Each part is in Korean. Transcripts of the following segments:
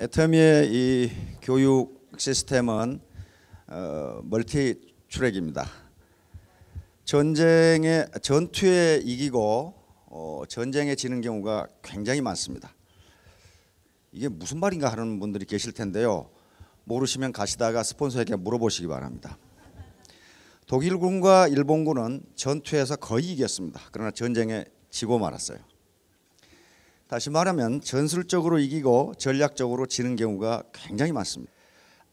애터미의 이 교육 시스템은 멀티 트랙입니다. 전투에 이기고 전쟁에 지는 경우가 굉장히 많습니다. 이게 무슨 말인가 하는 분들이 계실 텐데요. 모르시면 가시다가 스폰서에게 물어보시기 바랍니다. 독일군과 일본군은 전투에서 거의 이겼습니다. 그러나 전쟁에 지고 말았어요. 다시 말하면 전술적으로 이기고 전략적으로 지는 경우가 굉장히 많습니다.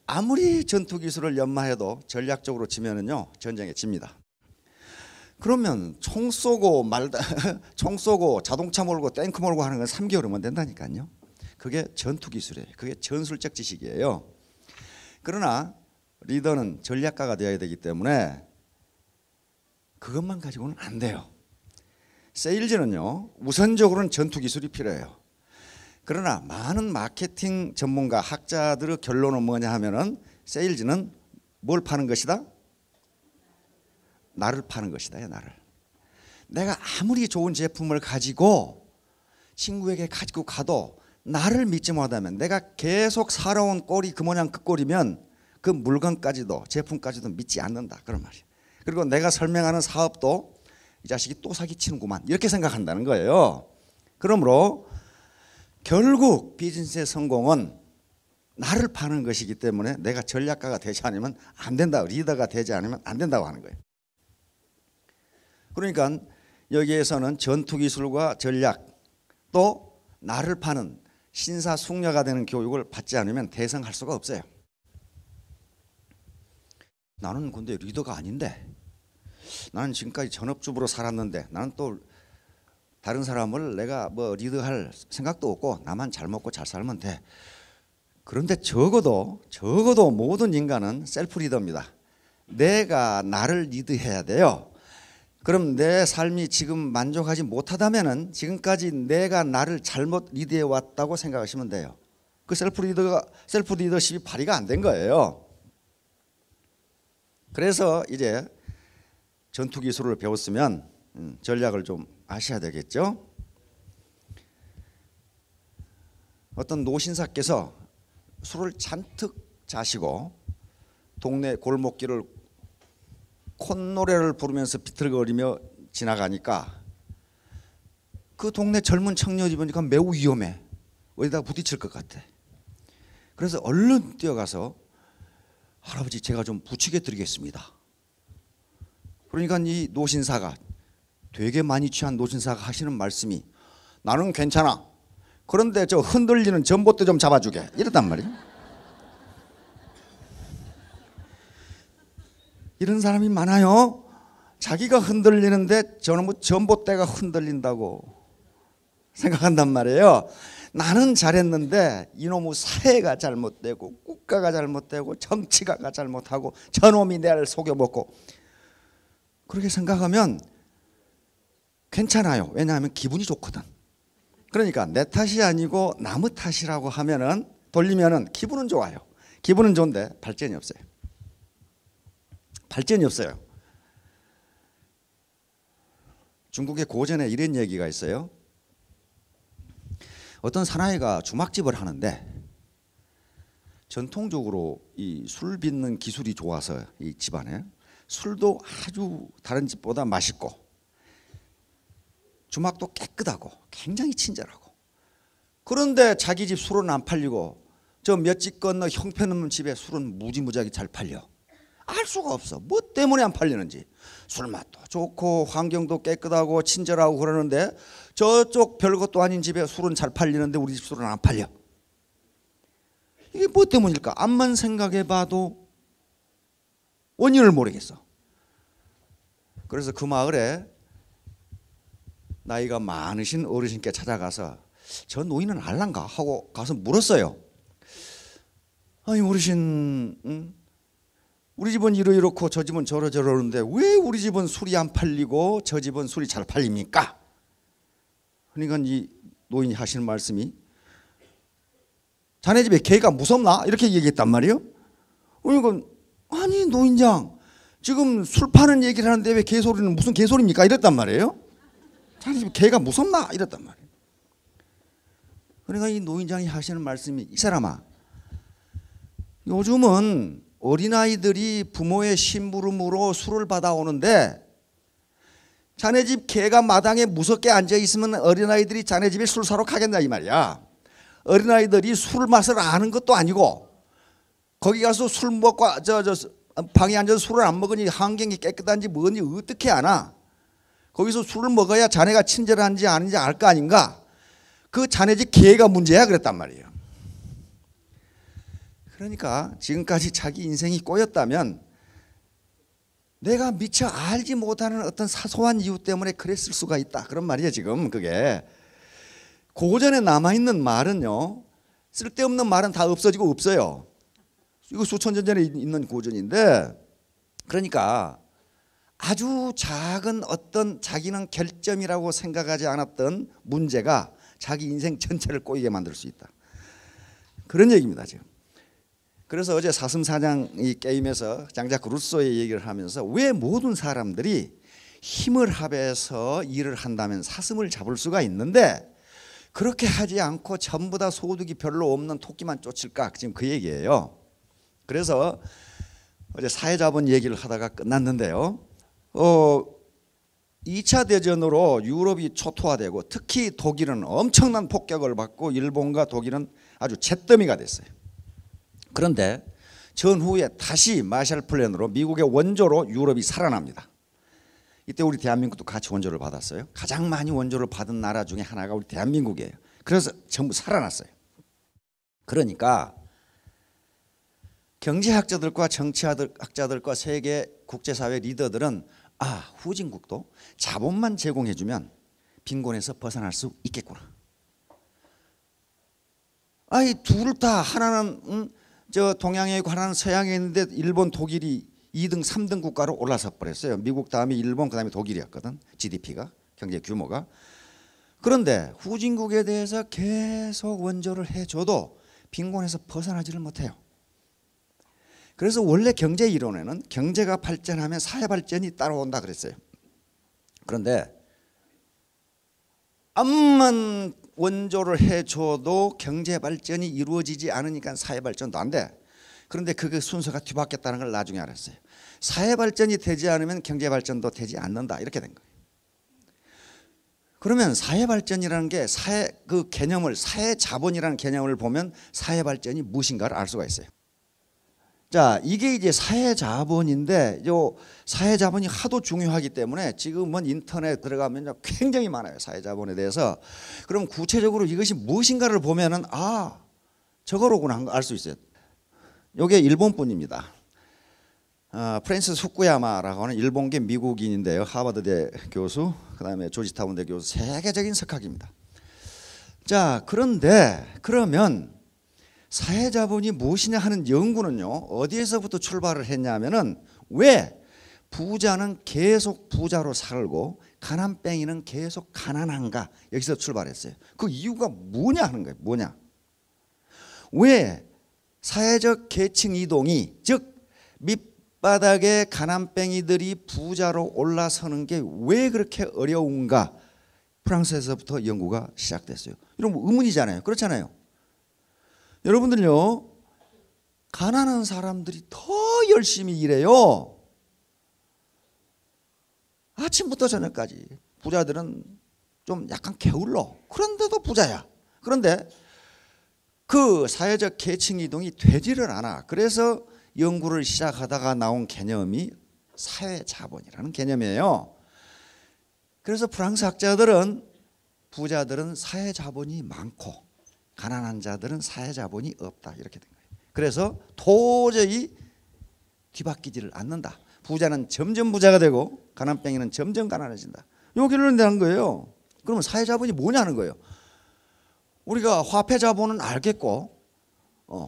아무리 전투 기술을 연마해도 전략적으로 지면은요 전쟁에 집니다. 그러면 총 쏘고 자동차 몰고 탱크 몰고 하는 건 3개월이면 된다니까요. 그게 전투 기술이에요. 그게 전술적 지식이에요. 그러나 리더는 전략가가 되어야 되기 때문에 그것만 가지고는 안 돼요. 세일즈는요 우선적으로는 전투 기술이 필요해요. 그러나 많은 마케팅 전문가 학자들의 결론은 뭐냐 하면은 세일즈는 뭘 파는 것이다? 나를 파는 것이다. 나를. 내가 아무리 좋은 제품을 가지고 친구에게 가지고 가도 나를 믿지 못하면, 내가 계속 살아온 꼴이 그 모양 그 꼴이면 그 물건까지도 제품까지도 믿지 않는다 그런 말이에요. 그리고 내가 설명하는 사업도 이 자식이 또 사기치는구만 이렇게 생각한다는 거예요. 그러므로 결국 비즈니스의 성공은 나를 파는 것이기 때문에 내가 전략가가 되지 않으면 안 된다, 리더가 되지 않으면 안 된다고 하는 거예요. 그러니까 여기에서는 전투기술과 전략 또 나를 파는 신사숙녀가 되는 교육을 받지 않으면 대성할 수가 없어요. 나는 근데 리더가 아닌데, 나는 지금까지 전업주부로 살았는데, 나는 또 다른 사람을 내가 뭐 리드할 생각도 없고 나만 잘 먹고 잘 살면 돼. 그런데 적어도 모든 인간은 셀프 리더입니다. 내가 나를 리드해야 돼요. 그럼 내 삶이 지금 만족하지 못하다면은 지금까지 내가 나를 잘못 리드해 왔다고 생각하시면 돼요. 그 셀프 리더십이 발휘가 안 된 거예요. 그래서 이제 전투 기술을 배웠으면 전략을 좀 아셔야 되겠죠. 어떤 노신사께서 술을 잔뜩 자시고 동네 골목길을 콧노래를 부르면서 비틀거리며 지나가니까 그 동네 젊은 청년이 보니까 매우 위험해. 어디다가 부딪힐 것 같아. 그래서 얼른 뛰어가서 할아버지 제가 좀 부추겨 드리겠습니다. 그러니까 이 노신사가, 되게 많이 취한 노신사가 하시는 말씀이, 나는 괜찮아. 그런데 저 흔들리는 전봇대 좀 잡아주게. 이랬단 말이에요. 이런 사람이 많아요. 자기가 흔들리는데 저는 뭐 전봇대가 흔들린다고 생각한단 말이에요. 나는 잘했는데 이놈의 사회가 잘못되고 국가가 잘못되고 정치가가 잘못하고 저놈이 나를 속여먹고, 그렇게 생각하면 괜찮아요. 왜냐하면 기분이 좋거든. 그러니까 내 탓이 아니고 남의 탓이라고 하면은, 돌리면은 기분은 좋아요. 기분은 좋은데 발전이 없어요. 발전이 없어요. 중국의 고전에 이런 얘기가 있어요. 어떤 사나이가 주막집을 하는데 전통적으로 이 술 빚는 기술이 좋아서 이 집안에 술도 아주 다른 집보다 맛있고 주막도 깨끗하고 굉장히 친절하고, 그런데 자기 집 술은 안 팔리고 저 몇 집 건너 형편없는 집에 술은 무지무지하게 잘 팔려. 알 수가 없어. 뭐 때문에 안 팔리는지. 술맛도 좋고 환경도 깨끗하고 친절하고 그러는데 저쪽 별것도 아닌 집에 술은 잘 팔리는데 우리 집 술은 안 팔려. 이게 뭐 때문일까? 암만 생각해 봐도 원인을 모르겠어. 그래서 그 마을에 나이가 많으신 어르신께 찾아가서 저 노인은 알란가 하고 가서 물었어요. 아니 어르신, 우리 집은 이러이렇고 저 집은 저러저러는데 왜 우리 집은 술이 안 팔리고 저 집은 술이 잘 팔립니까? 그러니까 이 노인이 하시는 말씀이, 자네 집에 개가 무섭나? 이렇게 얘기했단 말이에요. 그러니까 아니 노인장, 지금 술 파는 얘기를 하는데 왜 개소리는 무슨 개소리입니까? 이랬단 말이에요. 자네 집에 개가 무섭나? 이랬단 말이에요. 그러니까 이 노인장이 하시는 말씀이, 이 사람아, 요즘은 어린아이들이 부모의 심부름으로 술을 받아오는데 자네 집 개가 마당에 무섭게 앉아있으면 어린아이들이 자네 집에 술 사러 가겠나 이 말이야. 어린아이들이 술 맛을 아는 것도 아니고 거기 가서 술 먹고 방에 앉아서 술을 안 먹으니 환경이 깨끗한지 뭐니 어떻게 아나. 거기서 술을 먹어야 자네가 친절한지 아닌지 알 거 아닌가. 그 자네 집 개가 문제야 그랬단 말이에요. 그러니까 지금까지 자기 인생이 꼬였다면 내가 미처 알지 못하는 어떤 사소한 이유 때문에 그랬을 수가 있다. 그런 말이에요 지금 그게. 고전에 남아있는 말은요, 쓸데없는 말은 다 없어지고 없어요. 이거 수천 년 전에 있는 고전인데, 그러니까 아주 작은 어떤 자기는 결점이라고 생각하지 않았던 문제가 자기 인생 전체를 꼬이게 만들 수 있다. 그런 얘기입니다 지금. 그래서 어제 사슴사장 이 게임에서 장작 루소의 얘기를 하면서 왜 모든 사람들이 힘을 합해서 일을 한다면 사슴을 잡을 수가 있는데 그렇게 하지 않고 전부 다 소득이 별로 없는 토끼만 쫓을까, 지금 그 얘기예요. 그래서 어제 사회자본 얘기를 하다가 끝났는데요. 2차 대전으로 유럽이 초토화되고 특히 독일은 엄청난 폭격을 받고 일본과 독일은 아주 잿더미가 됐어요. 그런데 전후에 다시 마샬 플랜으로 미국의 원조로 유럽이 살아납니다. 이때 우리 대한민국도 같이 원조를 받았어요. 가장 많이 원조를 받은 나라 중에 하나가 우리 대한민국이에요. 그래서 전부 살아났어요. 그러니까 경제학자들과 정치학자들과 세계 국제사회 리더들은 후진국도 자본만 제공해주면 빈곤에서 벗어날 수 있겠구나. 둘 다 하나는 동양에 있고 하나는 서양에 있는데 일본, 독일이 2등, 3등 국가로 올라서 버렸어요. 미국 다음에 일본, 그 다음에 독일이었거든. GDP가, 경제 규모가. 그런데 후진국에 대해서 계속 원조를 해줘도 빈곤에서 벗어나지를 못해요. 그래서 원래 경제 이론에는 경제가 발전하면 사회 발전이 따라온다 그랬어요. 그런데 암만 원조를 해줘도 경제 발전이 이루어지지 않으니까 사회 발전도 안 돼. 그런데 그게 순서가 뒤바뀌었다는 걸 나중에 알았어요. 사회 발전이 되지 않으면 경제 발전도 되지 않는다, 이렇게 된 거예요. 그러면 사회 발전이라는 게 그 개념을, 사회 자본이라는 개념을 보면 사회 발전이 무엇인가를 알 수가 있어요. 자, 이게 이제 사회 자본인데, 요 사회 자본이 하도 중요하기 때문에 지금은 인터넷 들어가면 굉장히 많아요, 사회 자본에 대해서. 그럼 구체적으로 이것이 무엇인가를 보면은 저거로구나 알 수 있어요. 요게 일본 분입니다. 프랜시스 후쿠야마라고 하는 일본계 미국인인데요. 하버드대 교수, 그다음에 조지타운대 교수, 세계적인 석학입니다. 자, 그런데 그러면 사회자본이 무엇이냐 하는 연구는요, 어디에서부터 출발을 했냐면은 왜 부자는 계속 부자로 살고 가난뱅이는 계속 가난한가, 여기서 출발했어요. 그 이유가 뭐냐 하는 거예요. 뭐냐, 왜 사회적 계층 이동이, 즉 밑바닥의 가난뱅이들이 부자로 올라서는 게 왜 그렇게 어려운가, 프랑스에서부터 연구가 시작됐어요. 이런 의문이잖아요. 그렇잖아요. 여러분들요, 가난한 사람들이 더 열심히 일해요. 아침부터 저녁까지. 부자들은 좀 약간 게을러. 그런데도 부자야. 그런데 그 사회적 계층 이동이 되지를 않아. 그래서 연구를 시작하다가 나온 개념이 사회자본이라는 개념이에요. 그래서 프랑스 학자들은 부자들은 사회자본이 많고 가난한 자들은 사회자본이 없다, 이렇게 된 거예요. 그래서 도저히 뒤바뀌지를 않는다. 부자는 점점 부자가 되고 가난뱅이는 점점 가난해진다. 요 결론을 내는 거예요. 그러면 사회자본이 뭐냐는 거예요. 우리가 화폐자본은 알겠고,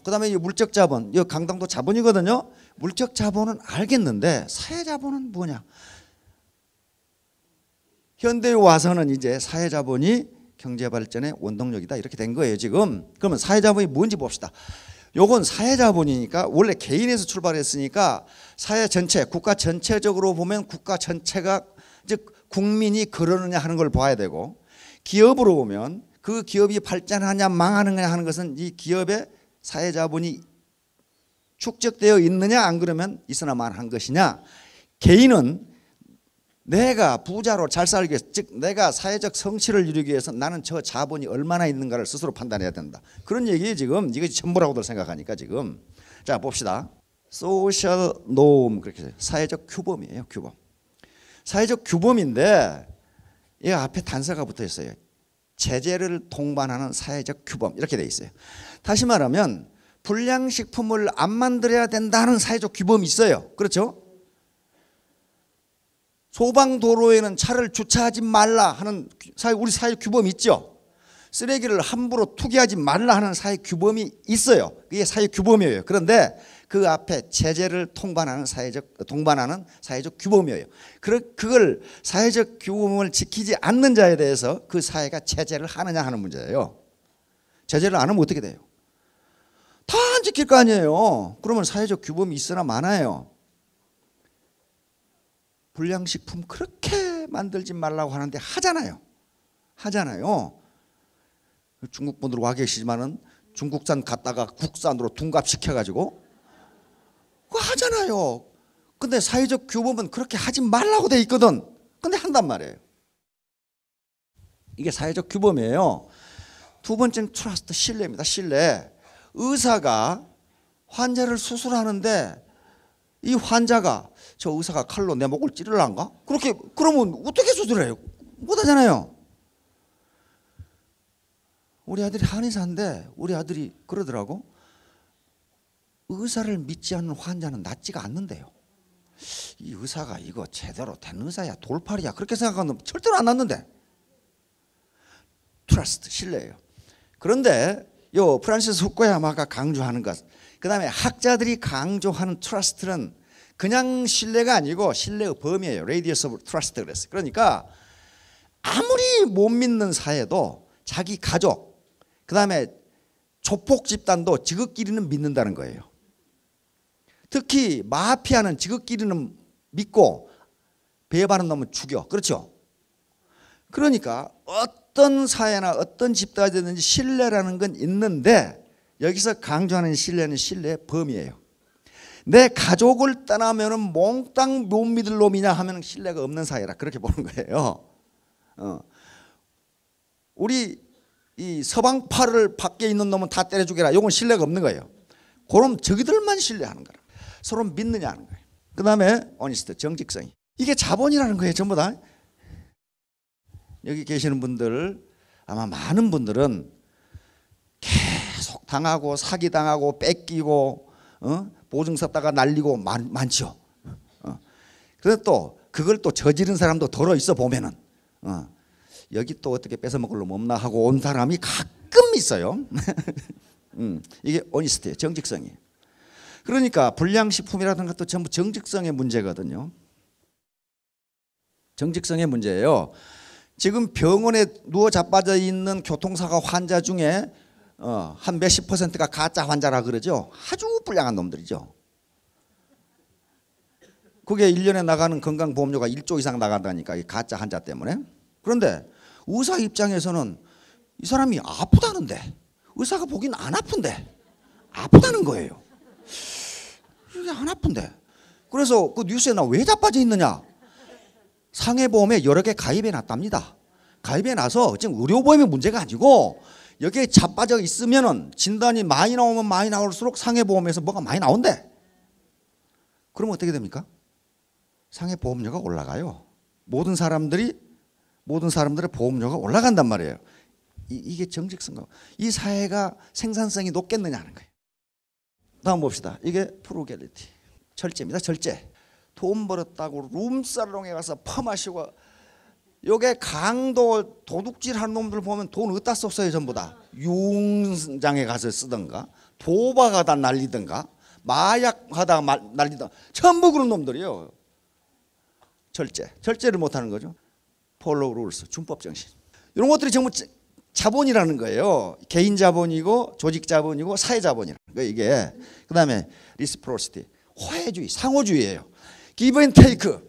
그다음에 이 물적자본, 이 강당도 자본이거든요. 물적자본은 알겠는데 사회자본은 뭐냐? 현대에 와서는 이제 사회자본이 경제발전의 원동력이다, 이렇게 된 거예요 지금. 그러면 사회자본이 뭔지 봅시다. 요건 사회자본이니까 원래 개인에서 출발했으니까 사회 전체, 국가 전체적으로 보면 국가 전체가, 즉 국민이 그러느냐 하는 걸 봐야 되고, 기업으로 보면 그 기업이 발전하냐 망하느냐 하는 것은 이 기업의 사회자본이 축적되어 있느냐 안 그러면 있으나만 한 것이냐. 개인은 내가 부자로 잘 살기 위해서, 즉 내가 사회적 성취를 이루기 위해서 나는 저 자본이 얼마나 있는가를 스스로 판단해야 된다. 그런 얘기예요. 지금 이것이 전부라고들 생각하니까 지금. 자 봅시다. 소셜 노움, 그렇게 해요. 사회적 규범이에요. 규범. 사회적 규범인데 이 앞에 단서가 붙어 있어요. 제재를 동반하는 사회적 규범, 이렇게 돼 있어요. 다시 말하면 불량식품을 안 만들어야 된다는 사회적 규범이 있어요. 그렇죠? 소방도로에는 차를 주차하지 말라 하는 우리 사회 규범이 있죠. 쓰레기를 함부로 투기하지 말라 하는 사회 규범이 있어요. 그게 사회 규범이에요. 그런데 그 앞에 제재를 동반하는 사회적 규범이에요. 그걸 사회적 규범을 지키지 않는 자에 대해서 그 사회가 제재를 하느냐 하는 문제예요. 제재를 안 하면 어떻게 돼요? 다 안 지킬 거 아니에요. 그러면 사회적 규범이 있으나 마나요. 불량식품 그렇게 만들지 말라고 하는데 하잖아요. 중국 분들 와 계시지만은 중국산 갖다가 국산으로 둔갑시켜가지고 그거 하잖아요. 근데 사회적 규범은 그렇게 하지 말라고 돼 있거든. 근데 한단 말이에요. 이게 사회적 규범이에요. 두 번째는 트러스트, 신뢰입니다. 신뢰. 의사가 환자를 수술하는데 이 환자가 저 의사가 칼로 내 목을 찌르란가? 그러면 어떻게 수술해요? 못하잖아요. 우리 아들이 한의사인데 우리 아들이 그러더라고. 의사를 믿지 않는 환자는 낫지가 않는데요. 이 의사가 이거 제대로 된 의사야, 돌팔이야, 그렇게 생각하면 절대로 안 낫는데. 트러스트, 신뢰예요. 그런데 요 프란시스 후쿠야마가 강조하는 것, 그 다음에 학자들이 강조하는 트러스트는 그냥 신뢰가 아니고 신뢰의 범위예요. 레디어스 오브 트러스트 그랬어요. 그러니까 아무리 못 믿는 사회도 자기 가족, 그 다음에 조폭 집단도 지극끼리는 믿는다는 거예요. 특히 마피아는 지극끼리는 믿고 배반하는 놈은 죽여. 그렇죠? 그러니까 어떤 사회나 어떤 집단이든지 신뢰라는 건 있는데 여기서 강조하는 신뢰는 신뢰의 범위예요. 내 가족을 떠나면 몽땅 못 믿을 놈이냐 하면 신뢰가 없는 사회라, 그렇게 보는 거예요. 우리 이 서방파를 밖에 있는 놈은 다 때려 죽여라, 이건 신뢰가 없는 거예요. 그럼 저기들만 신뢰하는 거라. 서로 믿느냐 하는 거예요. 그 다음에 오니스트, 정직성이. 이게 자본이라는 거예요. 전부 다. 여기 계시는 분들 아마 많은 분들은 계속 당하고 사기당하고 뺏기고 보증 섰다가 날리고 많죠. 그래서 또 그걸 또 저지른 사람도 덜어 있어 보면은 여기 또 어떻게 뺏어 먹을 놈 없나 하고 온 사람이 가끔 있어요. 이게 오니스트예요. 정직성이에요. 그러니까 불량식품이라는 것도 전부 정직성의 문제거든요. 정직성의 문제예요. 지금 병원에 누워 자빠져 있는 교통사고 환자 중에 한 몇십 %가 가짜 환자라 그러죠. 아주 불량한 놈들이죠. 그게 1년에 나가는 건강보험료가 1조 이상 나간다니까, 이 가짜 환자 때문에. 그런데 의사 입장에서는 이 사람이 아프다는데, 의사가 보기엔 안 아픈데 아프다는 거예요. 이게 안 아픈데. 그래서 그 뉴스에 나 왜 자빠져 있느냐, 상해보험에 여러 개 가입해 놨답니다. 가입해 놔서 지금 의료보험의 문제가 아니고 여기에 자빠져 있으면은 진단이 많이 나오면 많이 나올수록 상해보험에서 뭐가 많이 나온대. 그러면 어떻게 됩니까? 상해보험료가 올라가요. 모든 사람들의 보험료가 올라간단 말이에요. 이게 정직성과 이 사회가 생산성이 높겠느냐 하는 거예요. 다음 봅시다. 이게 프루갤리티, 절제입니다. 절제. 돈 벌었다고 룸살롱에 가서 퍼마시고, 요게 강도 도둑질하는 놈들 보면 돈 어디다 썼어요? 전부 다 융장에 가서 쓰던가 도박하다 날리던가 마약하다 날리던가 전부 그런 놈들이에요. 절제를 못하는 거죠. 폴로우 룰스, 준법 정신, 이런 것들이 전부 자본이라는 거예요. 개인 자본이고 조직 자본이고 사회 자본이라는 거예요. 이게 그 다음에 리스프로시티, 화해주의, 상호주의예요. 기브 앤 테이크.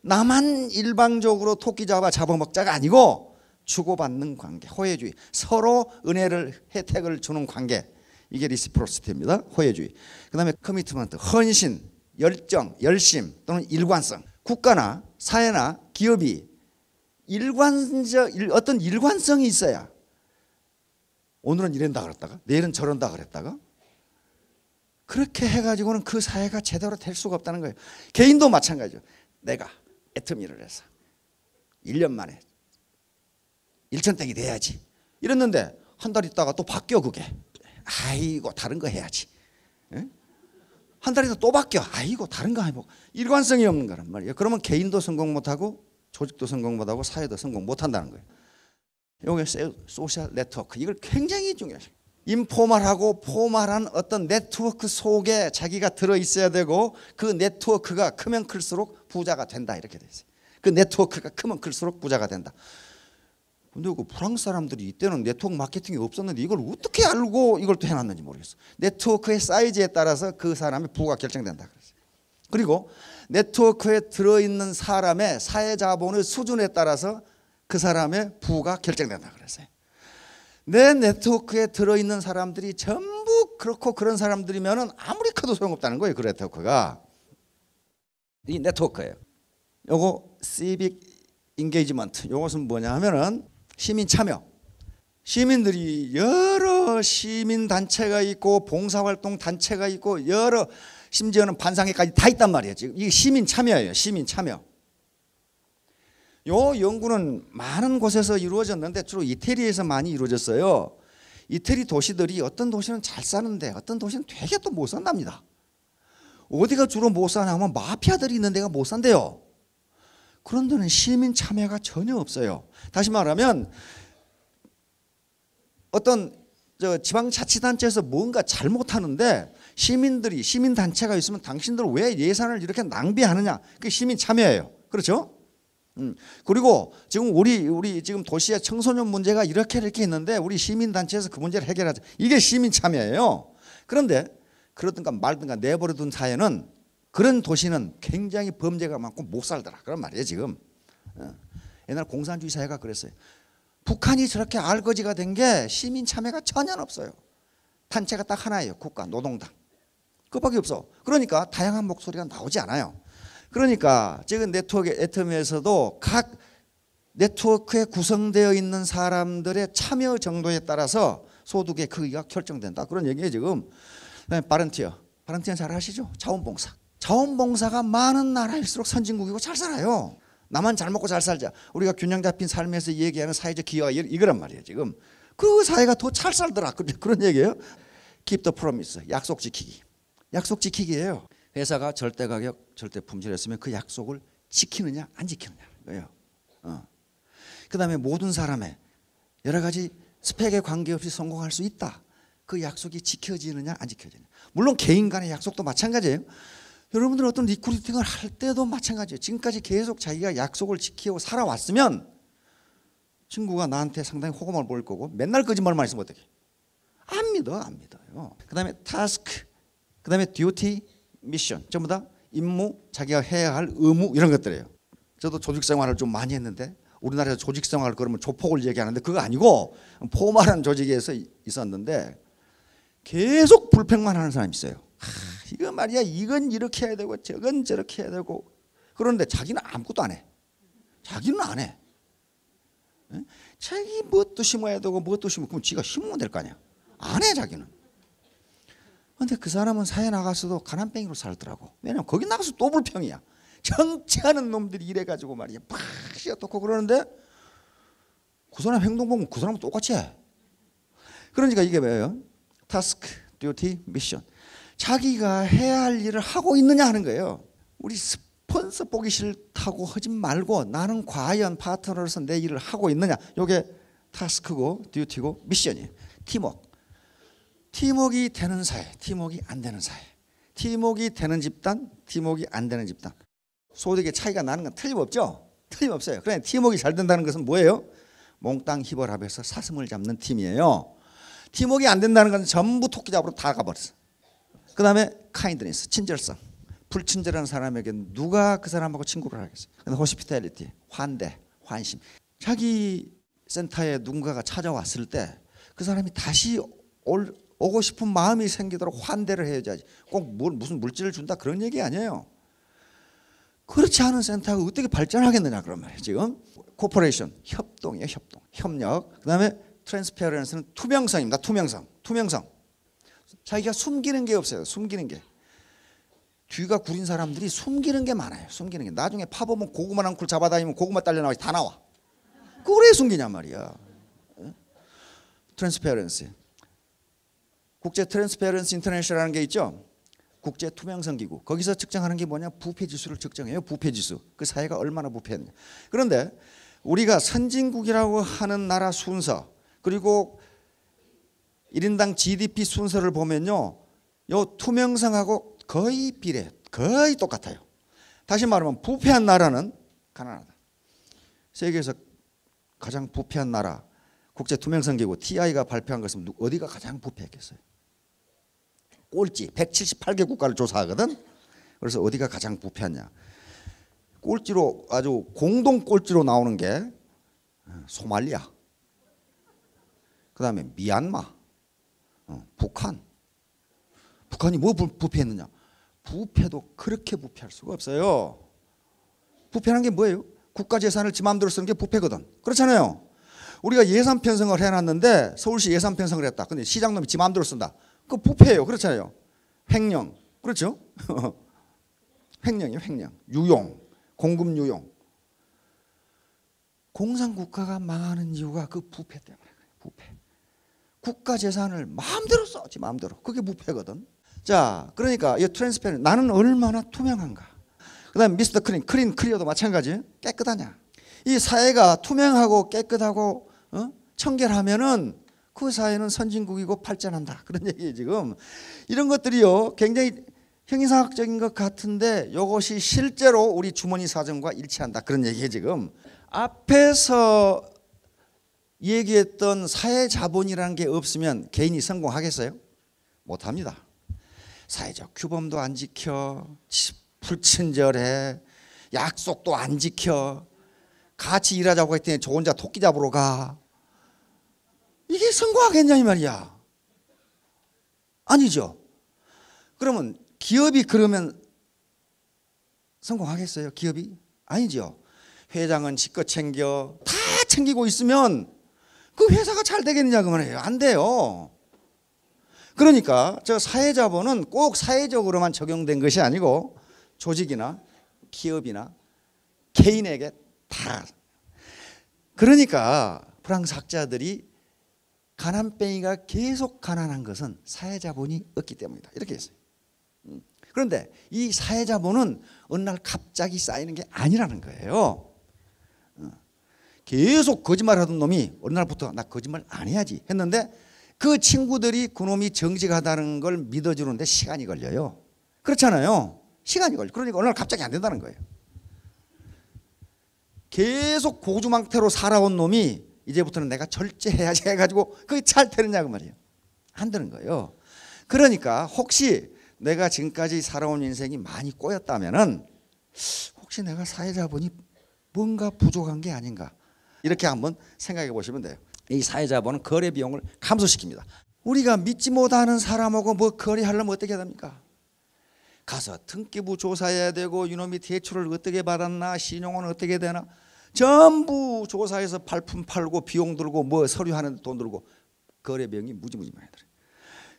나만 일방적으로 토끼 잡아 잡아먹자가 아니고 주고받는 관계, 호혜주의. 서로 은혜를 혜택을 주는 관계. 이게 리시프로시티입니다. 호혜주의. 그다음에 커미트먼트, 헌신, 열정, 열심 또는 일관성. 국가나 사회나 기업이 어떤 일관성이 있어야 오늘은 이런다 그랬다가 내일은 저런다 그랬다가 그렇게 해가지고는 그 사회가 제대로 될 수가 없다는 거예요. 개인도 마찬가지죠. 내가 애터미를 해서 1년 만에 1천땡이 돼야지 이랬는데 한 달 있다가 또 바뀌어 그게. 아이고 다른 거 해야지. 예? 한 달 있다 또 바뀌어. 아이고 다른 거 해보고. 일관성이 없는 거란 말이에요. 그러면 개인도 성공 못하고 조직도 성공 못하고 사회도 성공 못한다는 거예요. 이게 소셜 네트워크. 이걸 굉장히 중요해요. 인포멀하고 포멀한 어떤 네트워크 속에 자기가 들어있어야 되고 그 네트워크가 크면 클수록 부자가 된다 이렇게 돼 있어요. 그 네트워크가 크면 클수록 부자가 된다. 근데 그 프랑스 사람들이 이때는 네트워크 마케팅이 없었는데 이걸 어떻게 알고 이걸 또 해놨는지 모르겠어. 네트워크의 사이즈에 따라서 그 사람의 부가 결정된다 그랬어요. 그리고 네트워크에 들어있는 사람의 사회자본의 수준에 따라서 그 사람의 부가 결정된다 그랬어요. 내 네트워크에 들어있는 사람들이 전부 그렇고 그런 사람들이면 아무리 커도 소용없다는 거예요. 그 네트워크가. 이 네트워크예요. 요거 civic engagement. 요것은 뭐냐 하면은 시민 참여. 시민들이 여러 시민 단체가 있고 봉사활동 단체가 있고 여러 심지어는 반상회까지 다 있단 말이에요. 지금 이게 시민 참여예요. 시민 참여. 요 연구는 많은 곳에서 이루어졌는데 주로 이태리에서 많이 이루어졌어요. 이태리 도시들이 어떤 도시는 잘 사는데 어떤 도시는 되게 또 못 산답니다. 어디가 주로 못 사냐면 마피아들이 있는 데가 못 산대요. 그런 데는 시민 참여가 전혀 없어요. 다시 말하면 어떤 지방자치단체에서 뭔가 잘못하는데 시민단체가 있으면 당신들 왜 예산을 이렇게 낭비하느냐. 그게 시민 참여예요. 그렇죠? 그리고 지금 우리 지금 도시의 청소년 문제가 이렇게 있는데 우리 시민단체에서 그 문제를 해결하자. 이게 시민 참여예요. 그런데 그러든가 말든가 내버려둔 사회는 그런 도시는 굉장히 범죄가 많고 못 살더라. 그런 말이에요 지금. 옛날 공산주의 사회가 그랬어요. 북한이 저렇게 알거지가 된 게 시민 참여가 전혀 없어요. 단체가 딱 하나예요. 국가, 노동당. 그밖에 없어. 그러니까 다양한 목소리가 나오지 않아요. 그러니까 지금 네트워크 애터미에서도 각 네트워크에 구성되어 있는 사람들의 참여 정도에 따라서 소득의 크기가 결정된다. 그런 얘기예요 지금. 바런티어. 바런티어 잘 아시죠? 자원봉사. 자원봉사가 많은 나라일수록 선진국이고 잘 살아요. 나만 잘 먹고 잘 살자. 우리가 균형 잡힌 삶에서 얘기하는 사회적 기여가 이거란 말이에요 지금. 그 사회가 더 잘 살더라. 그런 얘기예요. Keep the promise. 약속 지키기. 약속 지키기예요. 회사가 절대 가격, 절대 품질했으면 그 약속을 지키느냐 안 지키느냐예요. 그다음에 모든 사람의 여러 가지 스펙에 관계없이 성공할 수 있다. 그 약속이 지켜지느냐 안 지켜지느냐. 물론 개인 간의 약속도 마찬가지예요. 여러분들 어떤 리크루팅을 할 때도 마찬가지예요. 지금까지 계속 자기가 약속을 지키고 살아왔으면 친구가 나한테 상당히 호감을 보일 거고 맨날 거짓말만 했으면 어떡해. 안 믿어요. 그다음에 타스크, 그다음에 듀티, 미션. 전부 다 임무, 자기가 해야 할 의무 이런 것들이에요. 저도 조직생활을 좀 많이 했는데 우리나라에서 조직생활 그러면 조폭을 얘기하는데 그거 아니고 포멀한 조직에서 있었는데 계속 불평만 하는 사람이 있어요. 이거 말이야 이건 이렇게 해야 되고 저건 저렇게 해야 되고 그런데 자기는 아무것도 안 해. 자기는 안 해. 자기 뭣도 심어야 되고 뭣도 심어. 그럼 지가 심으면 될 거 아니야. 안 해 자기는. 그런데 그 사람은 사회 나가서도 가난뱅이로 살더라고. 왜냐면 거기 나가서 또 불평이야. 정치하는 놈들이 이래가지고 말이야 팍 어떻고 그러는데 그 사람 행동 보면 그 사람은 똑같이 해. 그러니까 이게 뭐예요? 타스크, 듀티, 미션. 자기가 해야 할 일을 하고 있느냐 하는 거예요. 우리 스폰서 보기 싫다고 하지 말고 나는 과연 파트너로서 내 일을 하고 있느냐. 이게 타스크고 듀티고 미션이에요. 팀워크. 팀워크가 되는 사회, 팀워크가 안 되는 사회. 팀워크가 되는 집단, 팀워크가 안 되는 집단. 소득의 차이가 나는 건 틀림없죠? 틀림없어요. 그러니 팀워크가 잘 된다는 것은 뭐예요? 몽땅 희벌합해서 사슴을 잡는 팀이에요. 팀워크가 안 된다는 건 전부 토끼 잡으러 다 가버렸어. 그 다음에 카인드니스, 친절성. 불친절한 사람에게 누가 그 사람하고 친구를 하겠어요. 근데 호스피탈리티, 환대, 환심. 자기 센터에 누군가가 찾아왔을 때 그 사람이 다시 오고 싶은 마음이 생기도록 환대를 해야지. 꼭 무슨 물질을 준다 그런 얘기 아니에요. 그렇지 않은 센터가 어떻게 발전하겠느냐 그런 말이에요. 지금 코퍼레이션 협동이에요. 협동, 협력. 그다음에 트랜스페런스는 투명성입니다. 투명성. 자기가 숨기는 게 없어요. 숨기는 게. 뒤가 구린 사람들이 숨기는 게 많아요. 숨기는 게. 나중에 파보면 고구마 한 쿨 잡아다니면 고구마 딸려 나와 다 나와. 그걸 왜 숨기냔 말이야. 트랜스페런스. 국제 트랜스페런스 인터내셔널이라는 게 있죠. 국제 투명성 기구. 거기서 측정하는 게 뭐냐? 부패 지수를 측정해요. 부패 지수. 그 사회가 얼마나 부패했냐. 그런데 우리가 선진국이라고 하는 나라 순서 그리고 1인당 GDP 순서를 보면요. 요 투명성하고 거의 비례해요. 거의 똑같아요. 다시 말하면 부패한 나라는 가난하다. 세계에서 가장 부패한 나라 국제 투명성 기구 TI가 발표한 것은 어디가 가장 부패했겠어요? 꼴찌 178개 국가를 조사하거든. 그래서 어디가 가장 부패하냐? 꼴찌로 아주 공동 꼴찌로 나오는 게 소말리아, 그다음에 미얀마, 북한. 북한이 뭐 부패했느냐? 부패도 그렇게 부패할 수가 없어요. 부패한 게 뭐예요? 국가 재산을 지 마음대로 쓰는 게 부패거든. 그렇잖아요. 우리가 예산 편성을 해놨는데 서울시 예산 편성을 했다. 근데 시장놈이 지 마음대로 쓴다. 그거 부패예요. 그렇잖아요. 횡령. 그렇죠? 횡령이요. 횡령. 유용. 공급 유용. 공산국가가 망하는 이유가 그 부패 때문에 그래요. 부패. 국가 재산을 마음대로 써. 지 마음대로. 그게 부패거든. 자, 그러니까 이 트랜스페런스 나는 얼마나 투명한가. 그다음에 미스터 클리어도 마찬가지. 깨끗하냐. 이 사회가 투명하고 깨끗하고 청결하면은 그 사회는 선진국이고 발전한다. 그런 얘기예요 지금. 이런 것들이요 굉장히 형이상학적인 것 같은데 이것이 실제로 우리 주머니 사정과 일치한다. 그런 얘기예요 지금. 앞에서 얘기했던 사회자본이라는 게 없으면 개인이 성공하겠어요? 못합니다. 사회적 규범도 안 지켜, 불친절해, 약속도 안 지켜, 같이 일하자고 했더니 저 혼자 토끼 잡으러 가. 이게 성공하겠냐 이 말이야. 아니죠. 그러면 기업이 그러면 성공하겠어요? 기업이? 아니죠. 회장은 지껏 챙겨 다 챙기고 있으면 그 회사가 잘 되겠느냐 그 말이에요. 안 돼요. 그러니까 저 사회자본은 꼭 사회적으로만 적용된 것이 아니고 조직이나 기업이나 개인에게 다. 그러니까 프랑스 학자들이 가난뱅이가 계속 가난한 것은 사회자본이 없기 때문이다. 이렇게 했어요. 그런데 이 사회자본은 어느 날 갑자기 쌓이는 게 아니라는 거예요. 계속 거짓말하던 놈이 어느 날부터 나 거짓말 안 해야지 했는데 그 친구들이 그놈이 정직하다는 걸 믿어주는데 시간이 걸려요. 그렇잖아요. 시간이 걸려. 그러니까 어느 날 갑자기 안 된다는 거예요. 계속 고주망태로 살아온 놈이 이제부터는 내가 절제해야지 해가지고 그게 잘 되느냐 그 말이에요. 안 되는 거예요. 그러니까 혹시 내가 지금까지 살아온 인생이 많이 꼬였다면은 혹시 내가 사회자본이 뭔가 부족한 게 아닌가 이렇게 한번 생각해 보시면 돼요. 이 사회자본은 거래 비용을 감소시킵니다. 우리가 믿지 못하는 사람하고 뭐 거래하려면 어떻게 해야 됩니까? 가서 등기부 조사해야 되고 이놈이 대출을 어떻게 받았나 신용은 어떻게 되나 전부 조사해서 발품 팔고 비용 들고 뭐 서류하는 돈 들고 거래 비용이 무지무지 많이 들어요.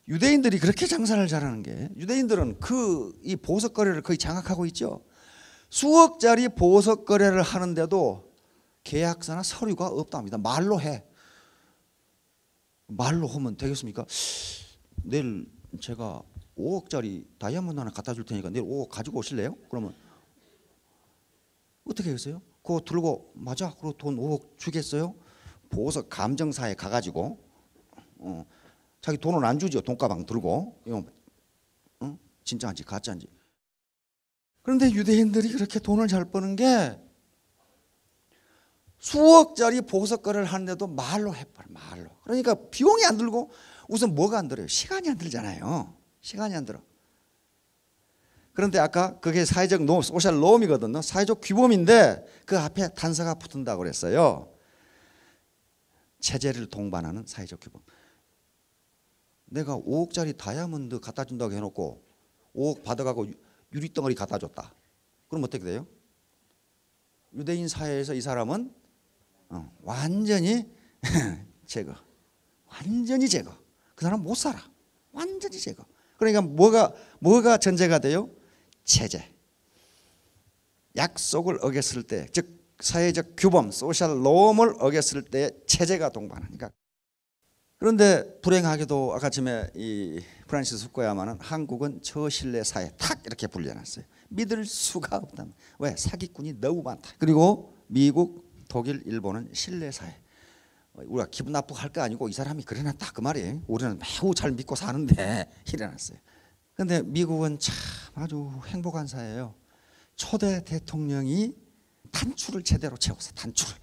유대인들이 그렇게 장사를 잘하는 게 유대인들은 이 보석 거래를 거의 장악하고 있죠. 수억짜리 보석 거래를 하는데도 계약서나 서류가 없답니다. 말로 해. 말로 하면 되겠습니까? 내일 제가 5억짜리 다이아몬드 하나 갖다 줄 테니까 내일 5억 가지고 오실래요? 그러면 어떻게 하겠어요? 그거 들고 맞아. 그리고 돈 5억 주겠어요? 보석 감정사에 가가지고 자기 돈은 안 주죠. 돈가방 들고 진짜인지 가짜인지. 그런데 유대인들이 그렇게 돈을 잘 버는 게 수억짜리 보석 거래를 하는데도 말로 해버려. 말로. 그러니까 비용이 안 들고 우선 뭐가 안 들어요? 시간이 안 들잖아요. 시간이 안 들어. 그런데 아까 그게 사회적 노, 소셜 놈이거든요. 사회적 규범인데 그 앞에 단서가 붙은다고 그랬어요. 체제를 동반하는 사회적 규범. 내가 5억짜리 다이아몬드 갖다 준다고 해놓고 5억 받아가고 유리덩어리 갖다 줬다. 그럼 어떻게 돼요? 유대인 사회에서 이 사람은 완전히 제거. 완전히 제거. 그 사람 못 살아. 완전히 제거. 그러니까 뭐가 전제가 돼요? 체제. 약속을 어겼을 때, 즉 사회적 규범, 소셜 놈을 어겼을 때 체제가 동반하니까. 그런데 불행하게도 아까 전에 이 프란시스 후쿠야마는 한국은 저신뢰 사회 탁 이렇게 분류해놨어요. 믿을 수가 없다. 왜? 사기꾼이 너무 많다. 그리고 미국, 독일, 일본은 신뢰 사회. 우리가 기분 나쁘고 할 거 아니고 이 사람이 그래놨다 그 말이에요. 우리는 매우 잘 믿고 사는데 이래놨어요. 그런데 미국은 참 아주 행복한 사회예요. 초대 대통령이 단추를 제대로 채웠어요. 단추를.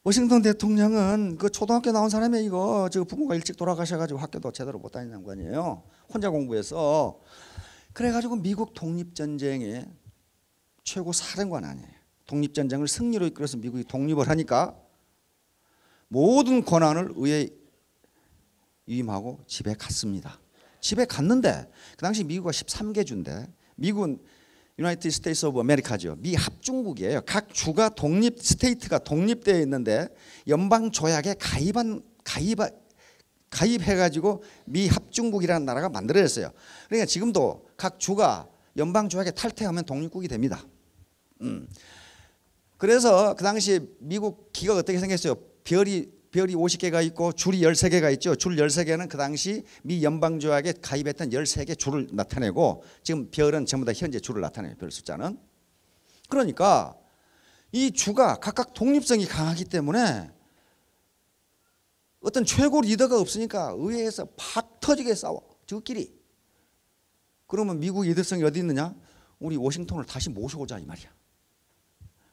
워싱턴 대통령은 그 초등학교 나온 사람이 이거 저 부모가 일찍 돌아가셔가지고 학교도 제대로 못 다니는 거 아니에요. 혼자 공부해서. 그래가지고 미국 독립전쟁의 최고 사령관 아니에요. 독립전쟁을 승리로 이끌어서 미국이 독립을 하니까 모든 권한을 의회에 위임하고 집에 갔습니다. 집에 갔는데 그 당시 미국은 13개 주인데 미국은 유나이티드 스테이트 오브 아메리카죠. 미 합중국이에요. 각 주가 스테이트가 독립되어 있는데 연방 조약에 가입해가지고 미 합중국이라는 나라가 만들어졌어요. 그러니까 지금도 각 주가 연방 조약에 탈퇴하면 독립국이 됩니다. 그래서 그 당시 미국 기가 어떻게 생겼어요? 별이 50개가 있고 줄이 13개가 있죠. 줄 13개는 그 당시 미 연방조약에 가입했던 13개 줄을 나타내고 지금 별은 전부 다 현재 줄을 나타내요. 별 숫자는. 그러니까 이 주가 각각 독립성이 강하기 때문에 어떤 최고 리더가 없으니까 의회에서 팍 터지게 싸워. 저끼리. 그러면 미국 리더성이 어디 있느냐? 우리 워싱턴을 다시 모셔오자 이 말이야.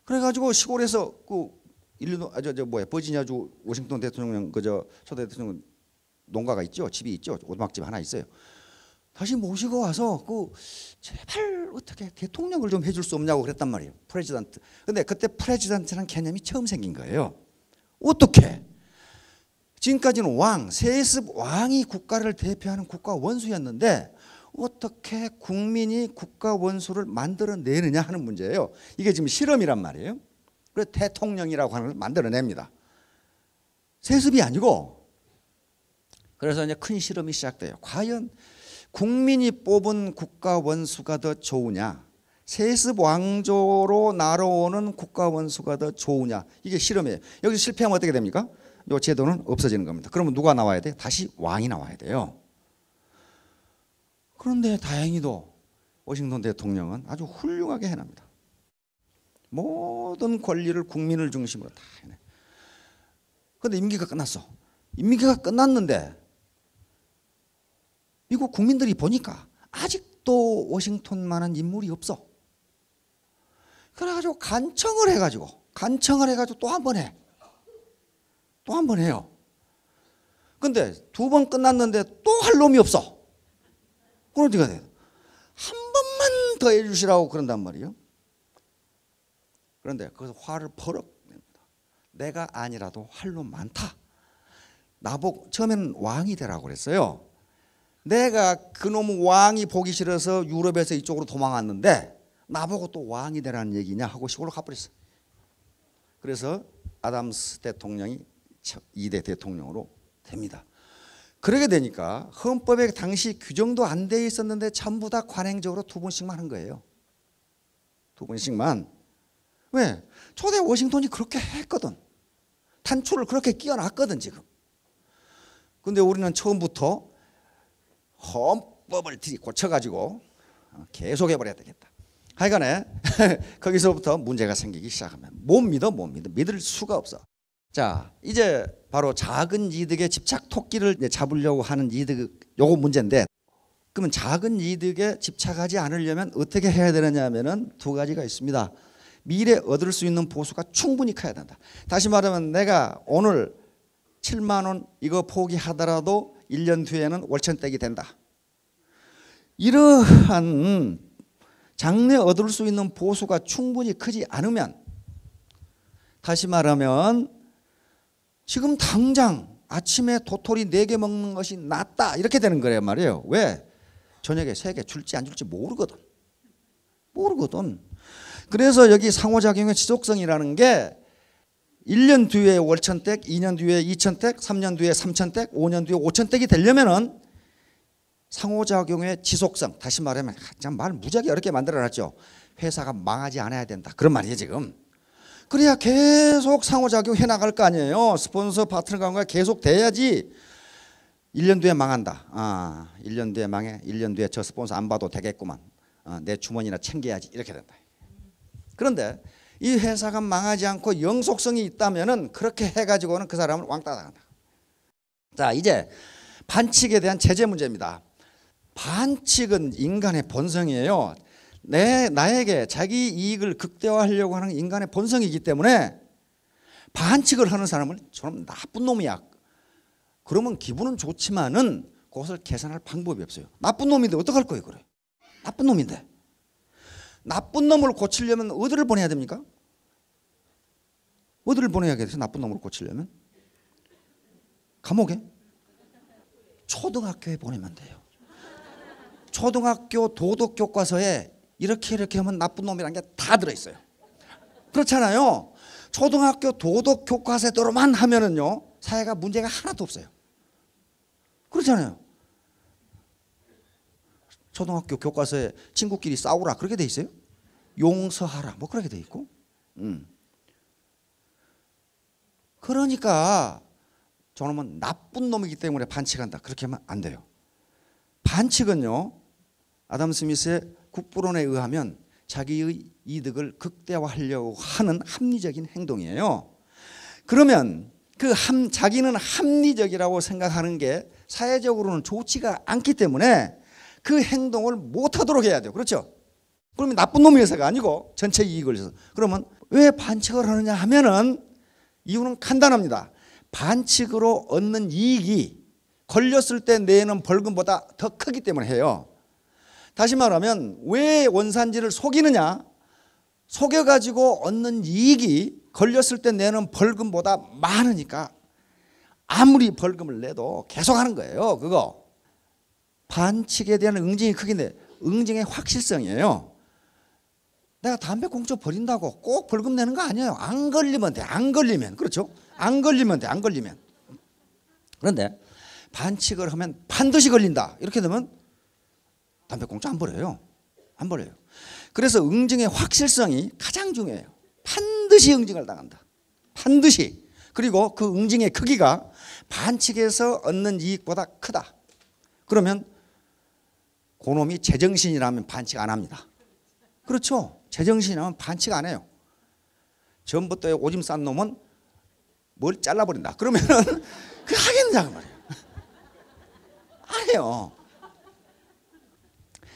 그래가지고 시골에서 버지니아주 워싱턴 대통령 초대 대통령 농가가 있죠. 집이 있죠. 오두막집 하나 있어요. 다시 모시고 와서 제발 어떻게 대통령을 좀 해줄 수 없냐고 그랬단 말이에요. 프레지던트. 근데 그때 프레지던트라는 개념이 처음 생긴 거예요. 어떻게? 지금까지는 세습 왕이 국가를 대표하는 국가 원수였는데 어떻게 국민이 국가 원수를 만들어내느냐 하는 문제예요. 이게 지금 실험이란 말이에요. 그래서 대통령이라고 하는 걸 만들어냅니다. 세습이 아니고. 그래서 이제 큰 실험이 시작돼요. 과연 국민이 뽑은 국가 원수가 더 좋으냐, 세습 왕조로 날아오는 국가 원수가 더 좋으냐, 이게 실험이에요. 여기서 실패하면 어떻게 됩니까? 이 제도는 없어지는 겁니다. 그러면 누가 나와야 돼? 다시 왕이 나와야 돼요. 그런데 다행히도 워싱턴 대통령은 아주 훌륭하게 해냅니다. 모든 권리를 국민을 중심으로 다 해내. 그런데 임기가 끝났어. 임기가 끝났는데 미국 국민들이 보니까 아직도 워싱턴만한 인물이 없어. 그래가지고 간청을 해가지고 또 한 번 해. 또 한 번 해요. 근데 두 번 끝났는데 또 할 놈이 없어. 그럼 어떻게 돼요? 한 번만 더 해주시라고 그런단 말이에요. 그런데 거기서 화를 버럭 냅니다. 내가 아니라도 할 놈 많다. 나보고 처음에는 왕이 되라고 그랬어요. 내가 그놈 왕이 보기 싫어서 유럽에서 이쪽으로 도망왔는데 나보고 또 왕이 되라는 얘기냐 하고 시골로 가버렸어요. 그래서 아담스 대통령이 2대 대통령으로 됩니다. 그러게 되니까 헌법에 당시 규정도 안 돼 있었는데 전부 다 관행적으로 2번씩만 한 거예요. 2번씩만. 왜? 초대 워싱턴이 그렇게 했거든. 단추를 그렇게 끼워놨거든 지금. 근데 우리는 처음부터 헌법을 고쳐가지고 계속 해버려야 되겠다. 하여간에 거기서부터 문제가 생기기 시작하면 못 믿어. 믿을 수가 없어. 자, 이제 바로 작은 이득에 집착 토끼를 잡으려고 하는 이득, 요거 문제인데, 그러면 작은 이득에 집착하지 않으려면 어떻게 해야 되느냐 하면은 2가지가 있습니다. 미래 얻을 수 있는 보수가 충분히 커야 된다. 다시 말하면 내가 오늘 7만 원 이거 포기하더라도 1년 뒤에는 월천댁이 된다. 이러한 장래 얻을 수 있는 보수가 충분히 크지 않으면, 다시 말하면 지금 당장 아침에 도토리 4개 먹는 것이 낫다 이렇게 되는 거란 말이에요. 왜? 저녁에 3개 줄지 안 줄지 모르거든. 그래서 여기 상호작용의 지속성이라는 게 1년 뒤에 월천택, 2년 뒤에 2천택, 3년 뒤에 3천택, 5년 뒤에 5천택이 되려면은 상호작용의 지속성, 다시 말하면 참 말 무지하게 어렵게 만들어놨죠. 회사가 망하지 않아야 된다 그런 말이에요 지금. 그래야 계속 상호작용 해나갈 거 아니에요. 스폰서 파트너 관계가 계속 돼야지. 1년 뒤에 망한다. 1년 뒤에 망해. 1년 뒤에 저 스폰서 안 봐도 되겠구만. 내 주머니나 챙겨야지. 이렇게 된다. 그런데 이 회사가 망하지 않고 영속성이 있다면은 그렇게 해가지고는 그 사람을 왕따 당한다. 자, 이제 반칙에 대한 제재 문제입니다. 반칙은 인간의 본성이에요. 나에게 자기 이익을 극대화하려고 하는 인간의 본성이기 때문에 반칙을 하는 사람은 저는 나쁜 놈이야. 그러면 기분은 좋지만은 그것을 개선할 방법이 없어요. 나쁜 놈인데 어떡할 거예요, 그래? 나쁜 놈인데. 나쁜 놈을 고치려면 어디를 보내야 됩니까? 어디를 보내야겠어요? 나쁜 놈을 고치려면? 감옥에? 초등학교에 보내면 돼요. 초등학교 도덕교과서에 이렇게 하면 나쁜 놈이라는 게 다 들어있어요. 그렇잖아요. 초등학교 도덕교과서대로만 하면은요 사회가 문제가 하나도 없어요. 그렇잖아요. 초등학교 교과서에 친구끼리 싸우라 그렇게 돼 있어요. 용서하라 뭐 그렇게 돼 있고. 그러니까 저놈은 나쁜 놈이기 때문에 반칙한다 그렇게 하면 안 돼요. 반칙은요 아담 스미스의 국부론에 의하면 자기의 이득을 극대화하려고 하는 합리적인 행동이에요. 그러면 자기는 합리적이라고 생각하는 게 사회적으로는 좋지가 않기 때문에 그 행동을 못하도록 해야 돼요. 그렇죠? 그러면 나쁜 놈이어서가 아니고 전체 이익을 위해서. 그러면 왜 반칙을 하느냐 하면은 이유는 간단합니다. 반칙으로 얻는 이익이 걸렸을 때 내는 벌금보다 더 크기 때문에 해요. 다시 말하면 왜 원산지를 속이느냐? 속여가지고 얻는 이익이 걸렸을 때 내는 벌금보다 많으니까 아무리 벌금을 내도 계속하는 거예요. 그거 반칙에 대한 응징이 크긴데 응징의 확실성이에요. 내가 담배 공짜 버린다고 꼭 벌금 내는 거 아니에요. 안 걸리면 돼. 안 걸리면. 그렇죠? 안 걸리면 돼. 안 걸리면. 그런데 반칙을 하면 반드시 걸린다. 이렇게 되면 담배 공짜 안 버려요. 안 버려요. 그래서 응징의 확실성이 가장 중요해요. 반드시 응징을 당한다. 반드시. 그리고 그 응징의 크기가 반칙에서 얻는 이익보다 크다. 그러면 그놈이 제정신이라면 반칙 안 합니다. 그렇죠? 제정신이라면 반칙 안 해요. 전부터 오줌 싼 놈은 뭘 잘라버린다. 그러면은 그 하겠느냐고 말이에요. 안 해요.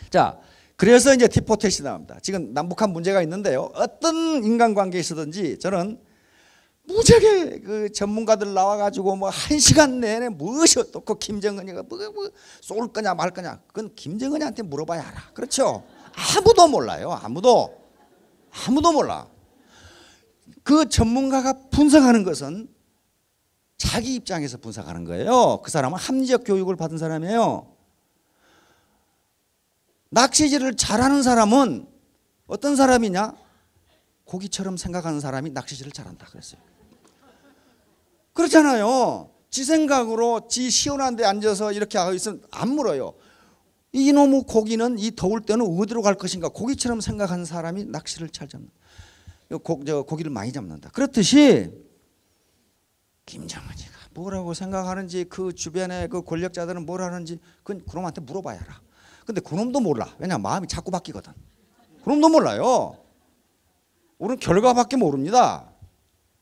자, 그래서 이제 티포텟이 나옵니다. 지금 남북한 문제가 있는데요. 어떤 인간관계에 있어든지 저는 무지하게 그 전문가들 나와가지고 뭐 1시간 내내 무엇이 어떻고 김정은이가 뭐 쏠 거냐 말 거냐 그건 김정은이한테 물어봐야 알아. 그렇죠? 아무도 몰라요. 아무도 몰라. 그 전문가가 분석하는 것은 자기 입장에서 분석하는 거예요. 그 사람은 합리적 교육을 받은 사람이에요. 낚시질을 잘하는 사람은 어떤 사람이냐? 고기처럼 생각하는 사람이 낚시질을 잘한다 그랬어요. 그렇잖아요. 지 생각으로 지 시원한 데 앉아서 이렇게 하고 있으면 안 물어요. 이놈의 고기는 이 더울 때는 어디로 갈 것인가 고기처럼 생각하는 사람이 낚시를 잘 잡는다. 고기를 많이 잡는다. 그렇듯이 김정은이가 뭐라고 생각하는지 그 주변의 그 권력자들은 뭘 하는지 그건 그놈한테 물어봐야 알아. 근데 그놈도 몰라. 왜냐하면 마음이 자꾸 바뀌거든. 그놈도 몰라요. 우리는 결과밖에 모릅니다.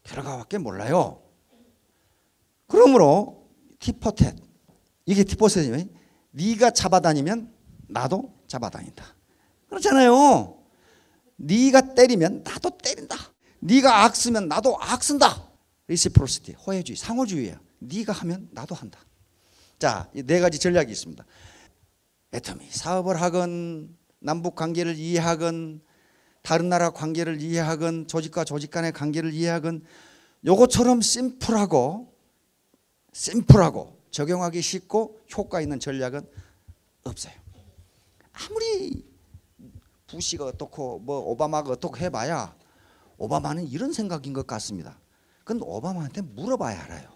결과밖에 몰라요. 그러므로 티포텟 이게 티포텟이면 네가 잡아다니면 나도 잡아다닌다. 그렇잖아요. 네가 때리면 나도 때린다. 네가 악 쓰면 나도 악 쓴다. 리시프로시티, 호혜주의, 상호주의예요. 네가 하면 나도 한다. 자, 이 4가지 전략이 있습니다. 애터미 사업을 하건 남북 관계를 이해하건 다른 나라 관계를 이해하건 조직과 조직 간의 관계를 이해하건 요것처럼 심플하고 심플하고 적용하기 쉽고 효과 있는 전략은 없어요. 아무리 부시가 어떻고 뭐 오바마가 어떻고 해봐야 오바마는 이런 생각인 것 같습니다. 그건 오바마한테 물어봐야 알아요.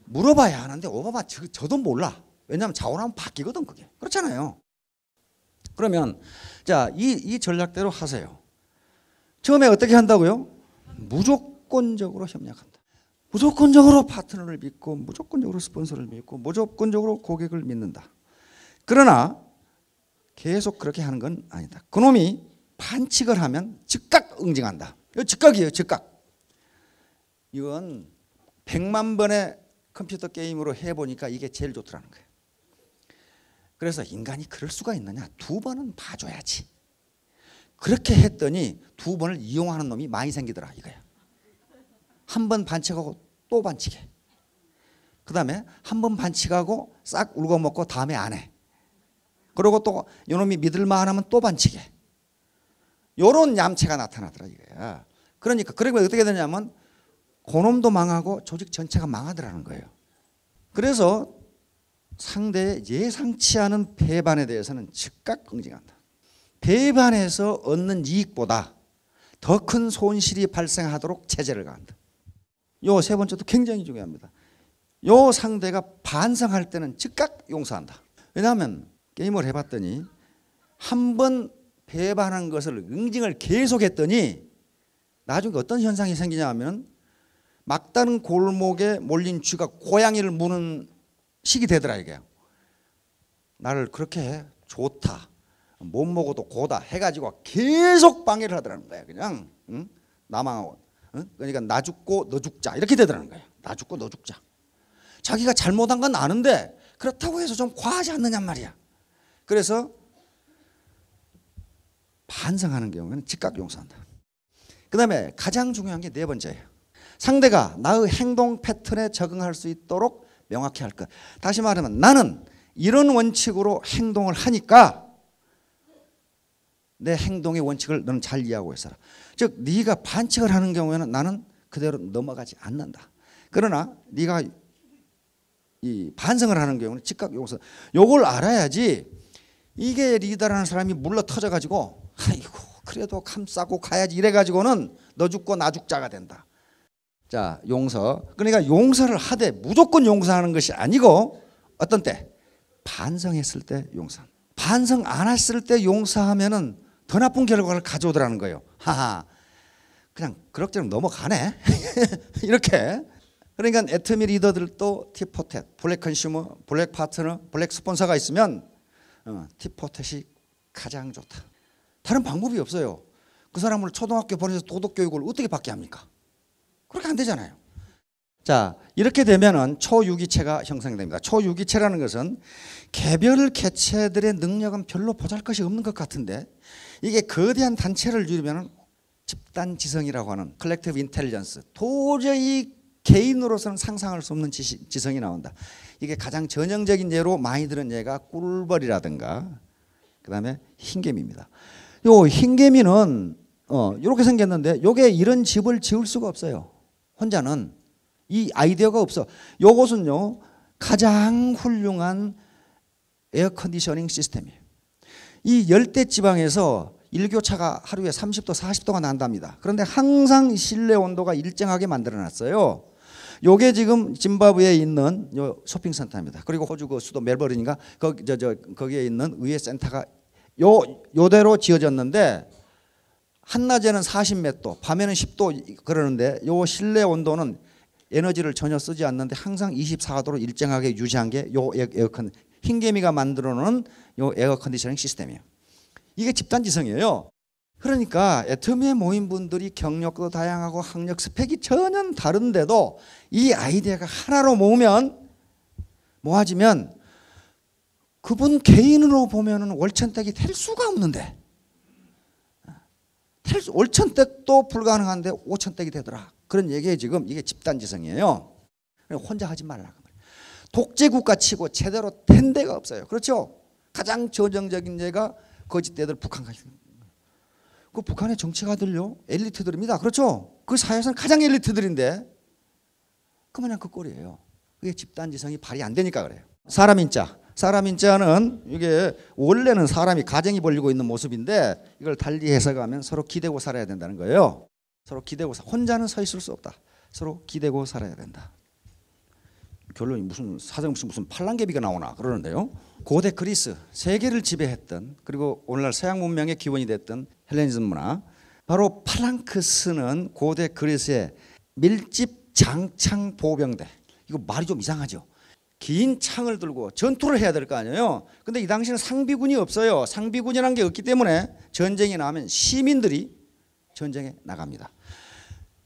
물어봐야 하는데 오바마 저도 몰라. 왜냐하면 자원하면 바뀌거든 그게. 그렇잖아요. 그러면 자, 이 전략대로 하세요. 처음에 어떻게 한다고요? 무조건적으로 협력한다. 무조건적으로 파트너를 믿고 무조건적으로 스폰서를 믿고 무조건적으로 고객을 믿는다. 그러나 계속 그렇게 하는 건 아니다. 그놈이 반칙을 하면 즉각 응징한다. 이거 즉각이에요. 즉각. 이건 100만 번의 컴퓨터 게임으로 해보니까 이게 제일 좋더라는 거예요. 그래서 인간이 그럴 수가 있느냐. 2번은 봐줘야지. 그렇게 했더니 2번을 이용하는 놈이 많이 생기더라 이거야. 한 번 반칙하고 또 반칙해. 그 다음에 한 번 반칙하고 싹 울고먹고 다음에 안 해. 그리고 또 이놈이 믿을만하면 또 반칙해. 요런 얌체가 나타나더라 이거야. 그러니까 그러면 어떻게 되냐면 그놈도 망하고 조직 전체가 망하더라는 거예요. 그래서 상대의 예상치 않은 배반에 대해서는 즉각 응징한다. 배반해서 얻는 이익보다 더 큰 손실이 발생하도록 제재를 가한다. 요 세 번째도 굉장히 중요합니다. 요 상대가 반성할 때는 즉각 용서한다. 왜냐하면 게임을 해봤더니 한 번 배반한 것을 응징을 계속했더니 나중에 어떤 현상이 생기냐 하면 막다른 골목에 몰린 쥐가 고양이를 무는 식이 되더라 이게요. 나를 그렇게 해. 좋다. 못 먹어도 고다 해가지고 계속 방해를 하더라는 거야. 그냥 응? 나망하고 응? 그러니까 나 죽고 너 죽자 이렇게 되더라는 거야. 나 죽고 너 죽자. 자기가 잘못한 건 아는데 그렇다고 해서 좀 과하지 않느냐 말이야. 그래서 반성하는 경우에는 즉각 용서한다. 그 다음에 가장 중요한 게 네 번째예요. 상대가 나의 행동 패턴에 적응할 수 있도록 명확히 할 것. 다시 말하면 나는 이런 원칙으로 행동을 하니까 내 행동의 원칙을 너는 잘 이해하고 있어라. 즉 네가 반칙을 하는 경우에는 나는 그대로 넘어가지 않는다. 그러나 네가 이 반성을 하는 경우는 즉각 용서. 요걸 알아야지 이게 리더라는 사람이 물러 터져 가지고 아이고 그래도 감싸고 가야지 이래 가지고는 너 죽고 나 죽자가 된다. 자, 용서. 그러니까 용서를 하되 무조건 용서하는 것이 아니고 어떤 때? 반성했을 때 용서. 반성 안 했을 때 용서하면은 더 나쁜 결과를 가져오더라는 거예요. 하하. 그냥 그럭저럭 넘어가네. 이렇게. 그러니까 애터미 리더들도 팁포텟, 블랙 컨슈머, 블랙 파트너, 블랙 스폰서가 있으면 팁포텟이 가장 좋다. 다른 방법이 없어요. 그 사람을 초등학교 보내서 도덕 교육을 어떻게 받게 합니까? 그렇게 안 되잖아요. 자, 이렇게 되면은 초유기체가 형성됩니다. 초유기체라는 것은 개별 개체들의 능력은 별로 보잘것이 없는 것 같은데 이게 거대한 단체를 이루면 집단지성이라고 하는 컬렉티브 인텔리전스, 도저히 개인으로서는 상상할 수 없는 지성이 나온다. 이게 가장 전형적인 예로 많이 들은 예가 꿀벌이라든가 그 다음에 흰개미입니다. 요 흰개미는 이렇게 생겼는데 요게 이런 집을 지을 수가 없어요. 혼자는 이 아이디어가 없어. 요것은요 가장 훌륭한 에어컨디셔닝 시스템이에요. 이 열대지방에서 일교차가 하루에 30도 40도가 난답니다. 그런데 항상 실내 온도가 일정하게 만들어놨어요. 요게 지금 짐바브웨에 있는 요 쇼핑센터입니다. 그리고 호주 그 수도 멜버른인가 거기에 있는 의회 센터가 요대로 지어졌는데 한낮에는 40몇 도, 밤에는 10도 그러는데 요 실내 온도는 에너지를 전혀 쓰지 않는데 항상 24도로 일정하게 유지한 게 요 에어컨 흰개미가 만들어 놓은 요 에어 컨디셔닝 시스템이에요. 이게 집단지성이에요. 그러니까 애터미에 모인 분들이 경력도 다양하고 학력 스펙이 전혀 다른데도 이 아이디어가 하나로 모아지면 그분 개인으로 보면은 월천댁이 될 수가 없는데 월천댁도 불가능한데 오천댁이 되더라. 그런 얘기에 지금 이게 집단지성이에요. 혼자 하지 말라. 독재국가 치고 제대로 된 데가 없어요. 그렇죠? 가장 전형적인 예가 거짓대들 북한가. 그 북한의 정치가들요 엘리트들입니다. 그렇죠? 그 사회에서는 가장 엘리트들인데 그냥 그 꼴이에요. 그게 집단지성이 발휘 안 되니까 그래요. 사람인자는 이게 원래는 사람이 가정이 벌리고 있는 모습인데 이걸 달리 해석하면 서로 기대고 살아야 된다는 거예요. 서로 기대고 혼자는 서 있을 수 없다. 서로 기대고 살아야 된다. 결론이 무슨 사정 무슨 팔랑개비가 나오나 그러는데요. 고대 그리스 세계를 지배했던 그리고 오늘날 서양 문명의 기원이 됐던 헬레니즘 문화, 바로 팔랑크스는 고대 그리스의 밀집 장창 보병대, 이거 말이 좀 이상하죠. 긴 창을 들고 전투를 해야 될 거 아니에요. 근데 이 당시는 상비군이 없어요. 상비군이라는 게 없기 때문에 전쟁이 나면 시민들이 전쟁에 나갑니다.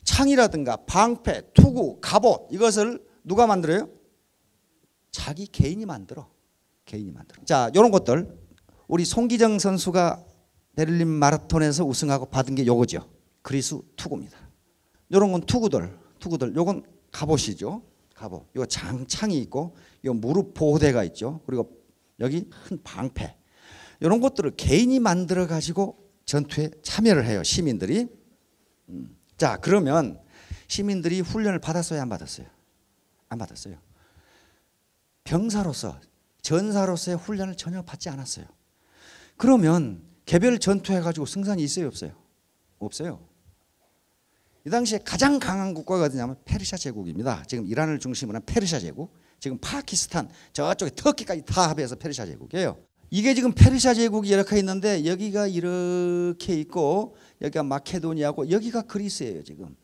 창이라든가 방패, 투구, 갑옷, 이것을 누가 만들어요? 자기 개인이 만들어. 자, 이런 것들 우리 송기정 선수가 베를린 마라톤에서 우승하고 받은 게 요거죠. 그리스 투구입니다. 이런 건 투구들. 요건 갑옷이죠. 갑옷. 이거 장창이 있고, 이거 무릎 보호대가 있죠. 그리고 여기 큰 방패. 이런 것들을 개인이 만들어 가지고 전투에 참여를 해요. 시민들이. 자, 그러면 시민들이 훈련을 받았어요, 안 받았어요? 안 받았어요. 병사로서, 전사로서의 훈련을 전혀 받지 않았어요. 그러면 개별 전투해가지고 승산이 있어요, 없어요? 없어요. 이 당시에 가장 강한 국가가 어디냐면 페르시아 제국입니다. 지금 이란을 중심으로 한 페르시아 제국, 지금 파키스탄, 저쪽에 터키까지 다 합해서 페르시아 제국이에요. 이게 지금 페르시아 제국이 이렇게 있는데 여기가 이렇게 있고 여기가 마케도니아고 여기가 그리스예요. 지금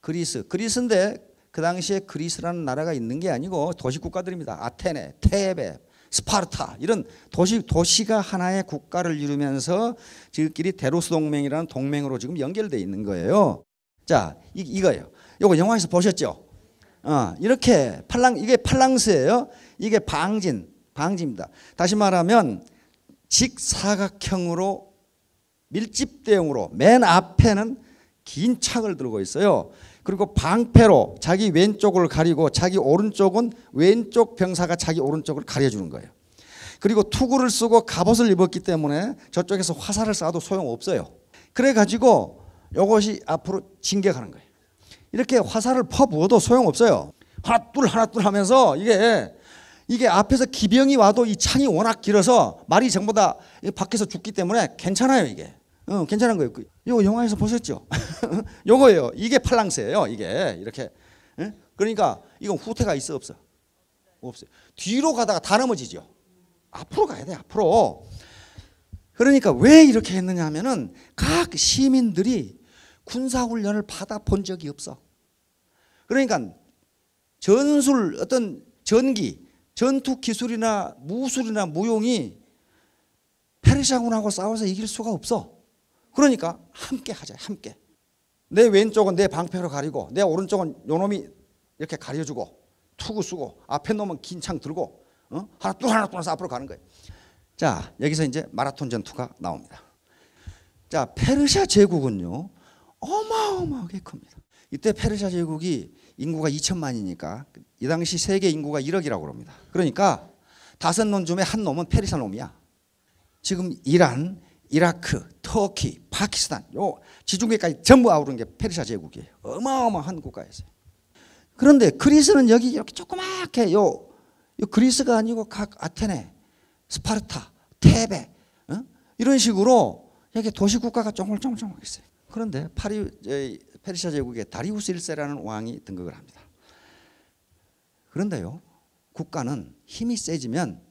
그리스인데 그 당시에 그리스라는 나라가 있는 게 아니고 도시 국가들입니다. 아테네, 테베, 스파르타, 이런 도시가 하나의 국가를 이루면서 지들끼리 데로스 동맹이라는 동맹으로 지금 연결되어 있는 거예요. 자, 이거예요. 이거 영화에서 보셨죠? 이렇게 이게 팔랑스예요. 이게 방지입니다. 다시 말하면 직사각형으로 밀집대형으로 맨 앞에는 긴 창을 들고 있어요. 그리고 방패로 자기 왼쪽을 가리고 자기 오른쪽은 왼쪽 병사가 자기 오른쪽을 가려주는 거예요. 그리고 투구를 쓰고 갑옷을 입었기 때문에 저쪽에서 화살을 쏴도 소용없어요. 그래가지고 이것이 앞으로 진격하는 거예요. 이렇게 화살을 퍼부어도 소용없어요. 하나 둘 하면서 이게 앞에서 기병이 와도 이 창이 워낙 길어서 말이 전부 다 밖에서 죽기 때문에 괜찮아요. 이게 괜찮은 거예요. 이거 영화에서 보셨죠? 요거예요. 이게 팔랑스예요. 이게 이렇게. 그러니까 이건 후퇴가 있어 없어? 없어요. 뒤로 가다가 다 넘어지죠. 앞으로 가야 돼. 앞으로. 그러니까 왜 이렇게 했느냐 하면은 각 시민들이 군사훈련을 받아본 적이 없어. 그러니까 전술, 어떤 전기, 전투 기술이나 무술이나 무용이 페르시아군하고 싸워서 이길 수가 없어. 그러니까 함께 하자. 함께. 내 왼쪽은 내 방패로 가리고 내 오른쪽은 요놈이 이렇게 가려주고 투구 쓰고 앞에 놈은 긴 창 들고 하나 또 앞으로 가는 거예요. 자, 여기서 이제 마라톤 전투가 나옵니다. 자, 페르시아 제국은요 어마어마하게 큽니다. 이때 페르시아 제국이 인구가 2천만이니까 이 당시 세계 인구가 1억이라고 그럽니다. 그러니까 5놈 중에 한 놈은 페르시아 놈이야. 지금 이란, 이라크, 터키, 파키스탄 요 지중해까지 전부 아우르는 게 페르시아 제국이에요. 어마어마한 국가였어요. 그런데 그리스는 여기 이렇게 조그맣게 요 그리스가 아니고 각 아테네, 스파르타, 테베 이런 식으로 이렇게 도시 국가가 쫑글쫑글 있어요. 그런데 페르시아 제국에 다리우스 1세라는 왕이 등극을 합니다. 그런데요, 국가는 힘이 세지면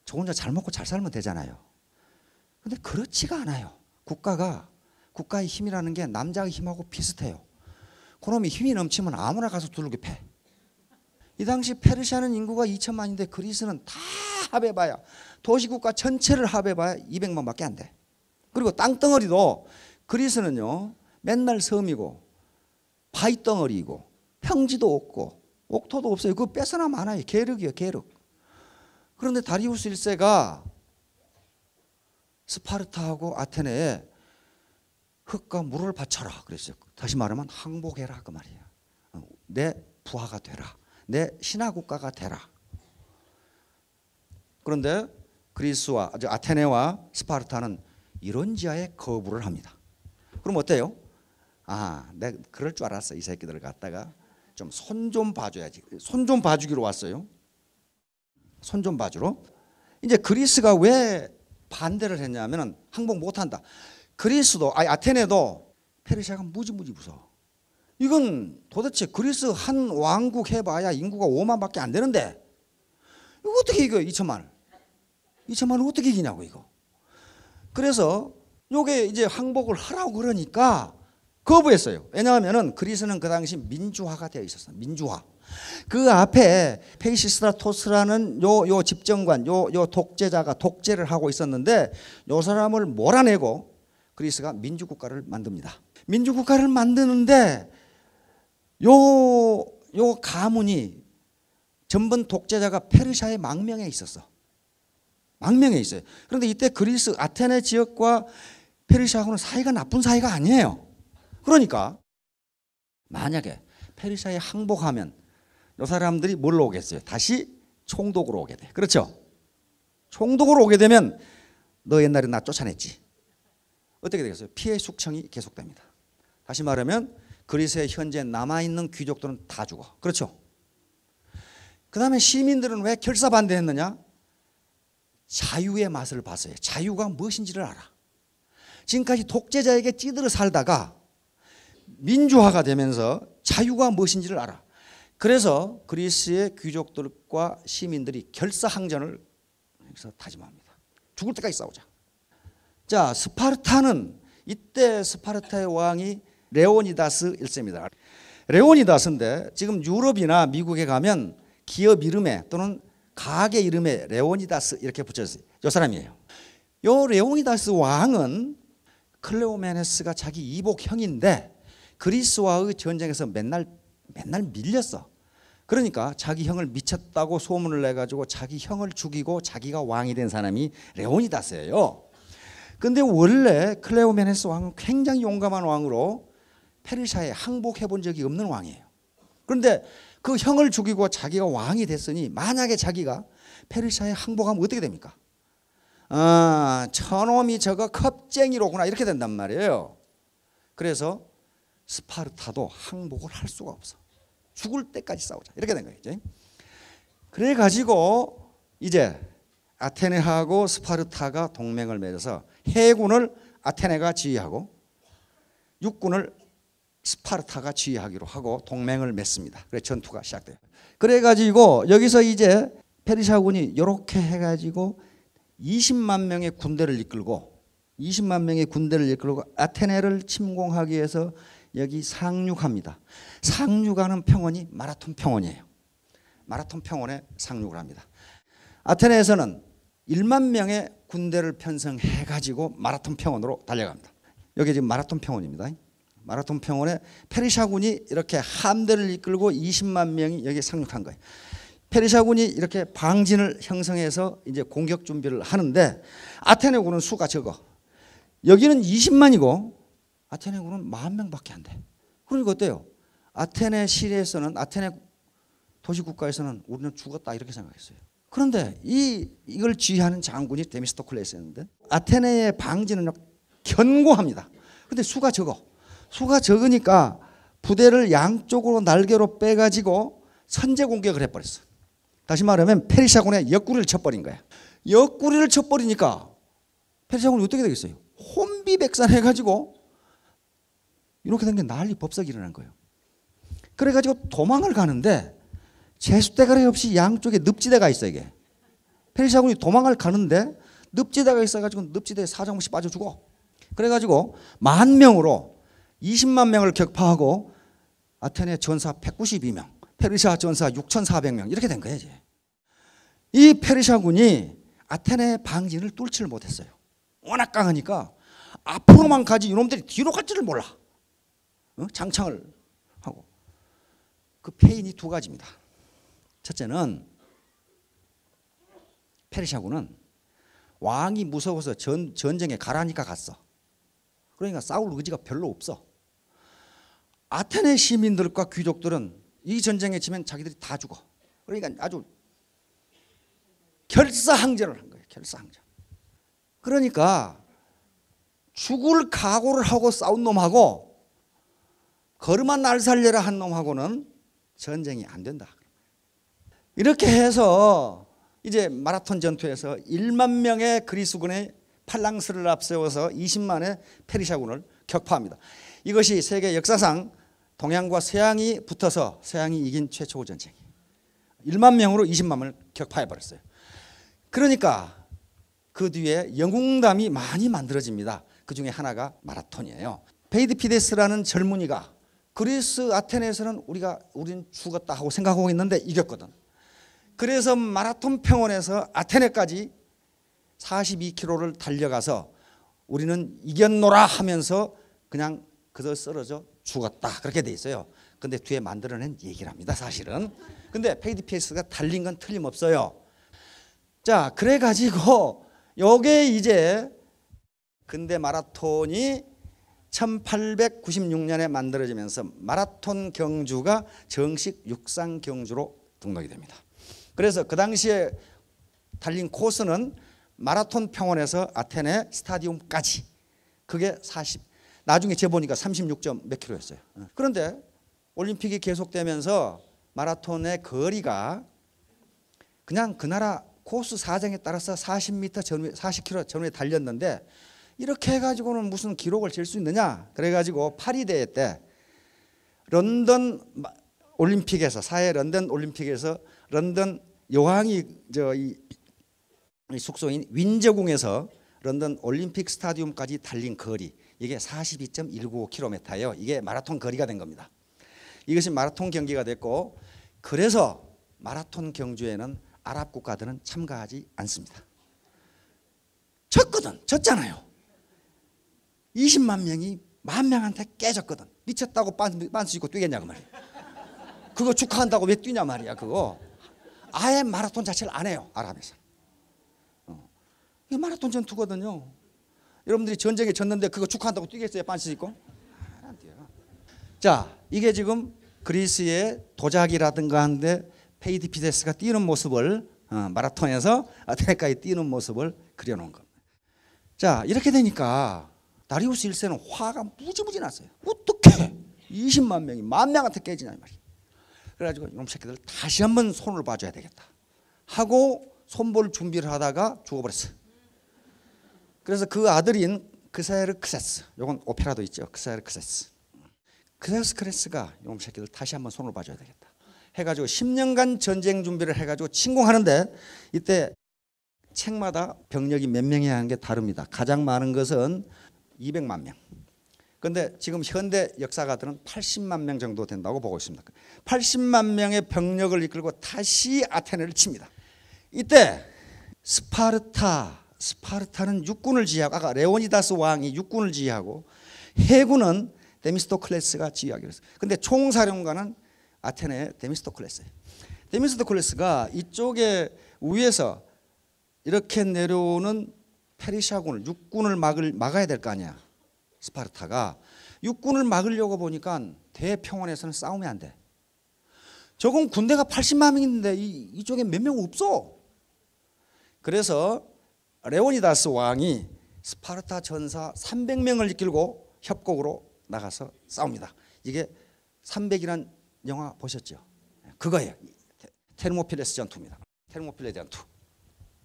저 혼자 잘 먹고 잘 살면 되잖아요. 그런데 그렇지가 않아요. 국가의 힘이라는 게 남자의 힘하고 비슷해요. 그놈이 힘이 넘치면 아무나 가서 두들겨 패. 이 당시 페르시아는 인구가 2천만인데 그리스는 다 합해봐야 도시국가 전체를 합해봐야 200만밖에 안 돼. 그리고 땅덩어리도 그리스는요 맨날 섬이고 바위덩어리이고 평지도 없고 옥토도 없어요. 그거 뺏어나 많아요. 계륵이에요. 계륵. 그런데 다리우스 1세가 스파르타하고 아테네에 흙과 물을 바쳐라 그랬어요. 다시 말하면 항복해라 그 말이에요. 내 부하가 되라. 내 신하국가가 되라. 그런데 그리스와 아테네와 스파르타는 이런지하에 거부를 합니다. 그럼 어때요? 내가 그럴 줄 알았어. 이 새끼들을 갖다가 좀 손 좀 봐줘야지. 손 좀 봐주기로 왔어요. 손 좀 봐주러. 이제 그리스가 왜 반대를 했냐면은 항복 못한다. 그리스도 아테네도 페르시아가 무지무지 무서워. 이건 도대체 그리스 한 왕국 해봐야 인구가 5만밖에 안 되는데 이거 어떻게 이겨? 2천만을. 2천만을 어떻게 이기냐고 이거. 그래서 요게 이제 항복을 하라고 그러니까 거부했어요. 왜냐하면은 그리스는 그 당시 민주화가 되어 있었어요. 민주화. 그 앞에 페이시스트라토스라는 요 집정관, 요 독재자가 독재를 하고 있었는데 요 사람을 몰아내고 그리스가 민주국가를 만듭니다. 민주국가를 만드는데 요 가문이 전번 독재자가 페르시아의 망명에 있었어. 망명에 있어요. 그런데 이때 그리스 아테네 지역과 페르시아하고는 사이가 나쁜 사이가 아니에요. 그러니까 만약에 페르시아에 항복하면 이 사람들이 뭘로 오겠어요? 다시 총독으로 오게 돼. 그렇죠? 총독으로 오게 되면 너 옛날에 나 쫓아냈지. 어떻게 되겠어요? 피해 숙청이 계속됩니다. 다시 말하면 그리스에 현재 남아있는 귀족들은 다 죽어. 그렇죠? 그 다음에 시민들은 왜 결사반대했느냐? 자유의 맛을 봤어요. 자유가 무엇인지를 알아. 지금까지 독재자에게 찌들어 살다가 민주화가 되면서 자유가 무엇인지를 알아. 그래서 그리스의 귀족들과 시민들이 결사항전을 여기서 다짐합니다. 죽을 때까지 싸우자. 자, 스파르타는 이때 스파르타의 왕이 레오니다스 1세입니다. 레오니다스인데 지금 유럽이나 미국에 가면 기업 이름에 또는 가게 이름에 레오니다스 이렇게 붙여있어요. 이 사람이에요. 이 레오니다스 왕은 클레오메네스가 자기 이복 형인데 그리스와의 전쟁에서 맨날 밀렸어. 그러니까 자기 형을 미쳤다고 소문을 내가지고 자기 형을 죽이고 자기가 왕이 된 사람이 레오니다스예요. 근데 원래 클레오메네스 왕은 굉장히 용감한 왕으로 페르시아에 항복해 본 적이 없는 왕이에요. 그런데 그 형을 죽이고 자기가 왕이 됐으니 만약에 자기가 페르시아에 항복하면 어떻게 됩니까? 저놈이 저거 겁쟁이로구나 이렇게 된단 말이에요. 그래서 스파르타도 항복을 할 수가 없어. 죽을 때까지 싸우자 이렇게 된 거예요. 그래가지고 이제 아테네하고 스파르타가 동맹을 맺어서 해군을 아테네가 지휘하고 육군을 스파르타가 지휘하기로 하고 동맹을 맺습니다. 그래서 전투가 시작돼요. 그래가지고 여기서 이제 페르시아군이 이렇게 해가지고 20만 명의 군대를 이끌고 아테네를 침공하기 위해서 여기 상륙합니다. 상륙하는 평원이 마라톤 평원이에요. 마라톤 평원에 상륙을 합니다. 아테네에서는 1만 명의 군대를 편성해가지고 마라톤 평원으로 달려갑니다. 여기 지금 마라톤 평원입니다. 마라톤 평원에 페르시아군이 이렇게 함대를 이끌고 20만 명이 여기 상륙한 거예요. 페르시아군이 이렇게 방진을 형성해서 이제 공격 준비를 하는데 아테네군은 수가 적어. 여기는 20만이고 아테네군은 10,000명밖에 안 돼. 그러니까 어때요? 아테네 시리에서는 아테네 도시국가에서는 우리는 죽었다 이렇게 생각했어요. 그런데 이걸 지휘하는 장군이 데미스토클레스였는데 아테네의 방진은 견고합니다. 근데 수가 적어. 수가 적으니까 부대를 양쪽으로 날개로 빼가지고 선제 공격을 해버렸어. 다시 말하면 페르시아군의 옆구리를 쳐버린 거야. 옆구리를 쳐버리니까 페르시아군이 어떻게 되겠어요? 혼비백산해가지고 이렇게 된 게 난리 법석이 일어난 거예요. 그래가지고 도망을 가는데 제수대가리 없이 양쪽에 늪지대가 있어. 이게 페르시아군이 도망을 가는데 늪지대가 있어가지고 늪지대에 사정없이 빠져 죽어. 그래가지고 10,000명으로 20만 명을 격파하고 아테네 전사 192명, 페르시아 전사 6,400명 이렇게 된 거예요. 이 페르시아군이 아테네 방진을 뚫지를 못했어요. 워낙 강하니까 앞으로만 가지 이놈들이 뒤로 갈 줄을 몰라. 장창을 하고. 그 패인이 두 가지입니다. 첫째는 페르시아군은 왕이 무서워서 전쟁에 가라니까 갔어. 그러니까 싸울 의지가 별로 없어. 아테네 시민들과 귀족들은 이 전쟁에 지면 자기들이 다 죽어. 그러니까 아주 결사항전을 한 거예요. 결사항전. 그러니까 죽을 각오를 하고 싸운 놈하고 걸음아 날 살려라 한 놈하고는 전쟁이 안 된다. 이렇게 해서 이제 마라톤 전투에서 1만 명의 그리스군의 팔랑스를 앞세워서 20만의 페르시아군을 격파합니다. 이것이 세계 역사상 동양과 서양이 붙어서 서양이 이긴 최초 전쟁. 1만 명으로 20만을 격파해버렸어요. 그러니까 그 뒤에 영웅담이 많이 만들어집니다. 그 중에 하나가 마라톤이에요. 페이디피데스라는 젊은이가 그리스 아테네에서는 우린 죽었다 하고 생각하고 있는데 이겼거든. 그래서 마라톤 평원에서 아테네까지 42km를 달려가서 우리는 이겼노라 하면서 그냥 그저 쓰러져 죽었다. 그렇게 돼 있어요. 근데 뒤에 만들어낸 얘기랍니다, 사실은. 근데 페이디피데스가 달린 건 틀림없어요. 자, 그래 가지고 요게 이제 근대 마라톤이 1896년에 만들어지면서 마라톤 경주가 정식 육상 경주로 등록이 됩니다. 그래서 그 당시에 달린 코스는 마라톤 평원에서 아테네 스타디움까지 그게 나중에 재보니까 36점 몇 킬로였어요. 그런데 올림픽이 계속되면서 마라톤의 거리가 그냥 그 나라 코스 사정에 따라서 40km 전후에 달렸는데 이렇게 해가지고는 무슨 기록을 잴 수 있느냐. 그래가지고 파리 대회 때 런던 올림픽에서 사회 런던 올림픽에서 런던 여왕이 이 숙소인 윈저궁에서 런던 올림픽 스타디움까지 달린 거리 이게 42.195km예요. 이게 마라톤 거리가 된 겁니다. 이것이 마라톤 경기가 됐고 그래서 마라톤 경주에는 아랍 국가들은 참가하지 않습니다. 졌잖아요. 20만 명이 10,000명한테 깨졌거든. 미쳤다고 빤스 입고 뛰겠냐 그 말이야. 그거 축하한다고 왜 뛰냐 말이야. 그거 아예 마라톤 자체를 안 해요. 아랍에서. 이게 마라톤 전투거든요. 여러분들이 전쟁에 졌는데 그거 축하한다고 뛰겠어요? 빤스 입고? 안 뛰어요. 자, 이게 지금 그리스의 도자기라든가 한데 페이디피데스가 뛰는 모습을 마라톤에서 아테네까지 뛰는 모습을 그려놓은 겁니다. 자, 이렇게 되니까 다리우스 1세는 화가 무지무지 났어요. 어떻게 20만 명이 10,000명한테 깨지냐 이 말이에요. 그래가지고 이놈 새끼들 다시 한번 손을 봐줘야 되겠다 하고 손볼 준비를 하다가 죽어버렸어요. 그래서 그 아들인 크세르크세스, 요건 오페라도 있죠. 크세르크세스. 크세르크세스가 이놈 새끼들 다시 한번 손을 봐줘야 되겠다 해가지고 10년간 전쟁 준비를 해가지고 침공하는데 이때 책마다 병력이 몇 명이야 하는 게 다릅니다. 가장 많은 것은 200만 명. 그런데 지금 현대 역사가들은 80만 명 정도 된다고 보고 있습니다. 80만 명의 병력을 이끌고 다시 아테네를 칩니다. 이때 스파르타는 육군을 지휘하고 아까 레오니다스 왕이 육군을 지휘하고 해군은 데미스토클레스가 지휘하기로 했어요. 그런데 총사령관은 아테네의 데미스토클레스예요. 데미스토클레스가 이쪽에 위에서 이렇게 내려오는 페르시아군을 육군을 막아야 될 거 아니야. 스파르타가 육군을 막으려고 보니까 대평원에서는 싸우면 안 돼. 저건 군대가 80만 명인데 이쪽에 몇 명 없어. 그래서 레오니다스 왕이 스파르타 전사 300명을 이끌고 협곡으로 나가서 싸웁니다. 이게 300이란 영화 보셨죠? 그거예요. 테르모필레스 전투입니다. 테르모필레 전투.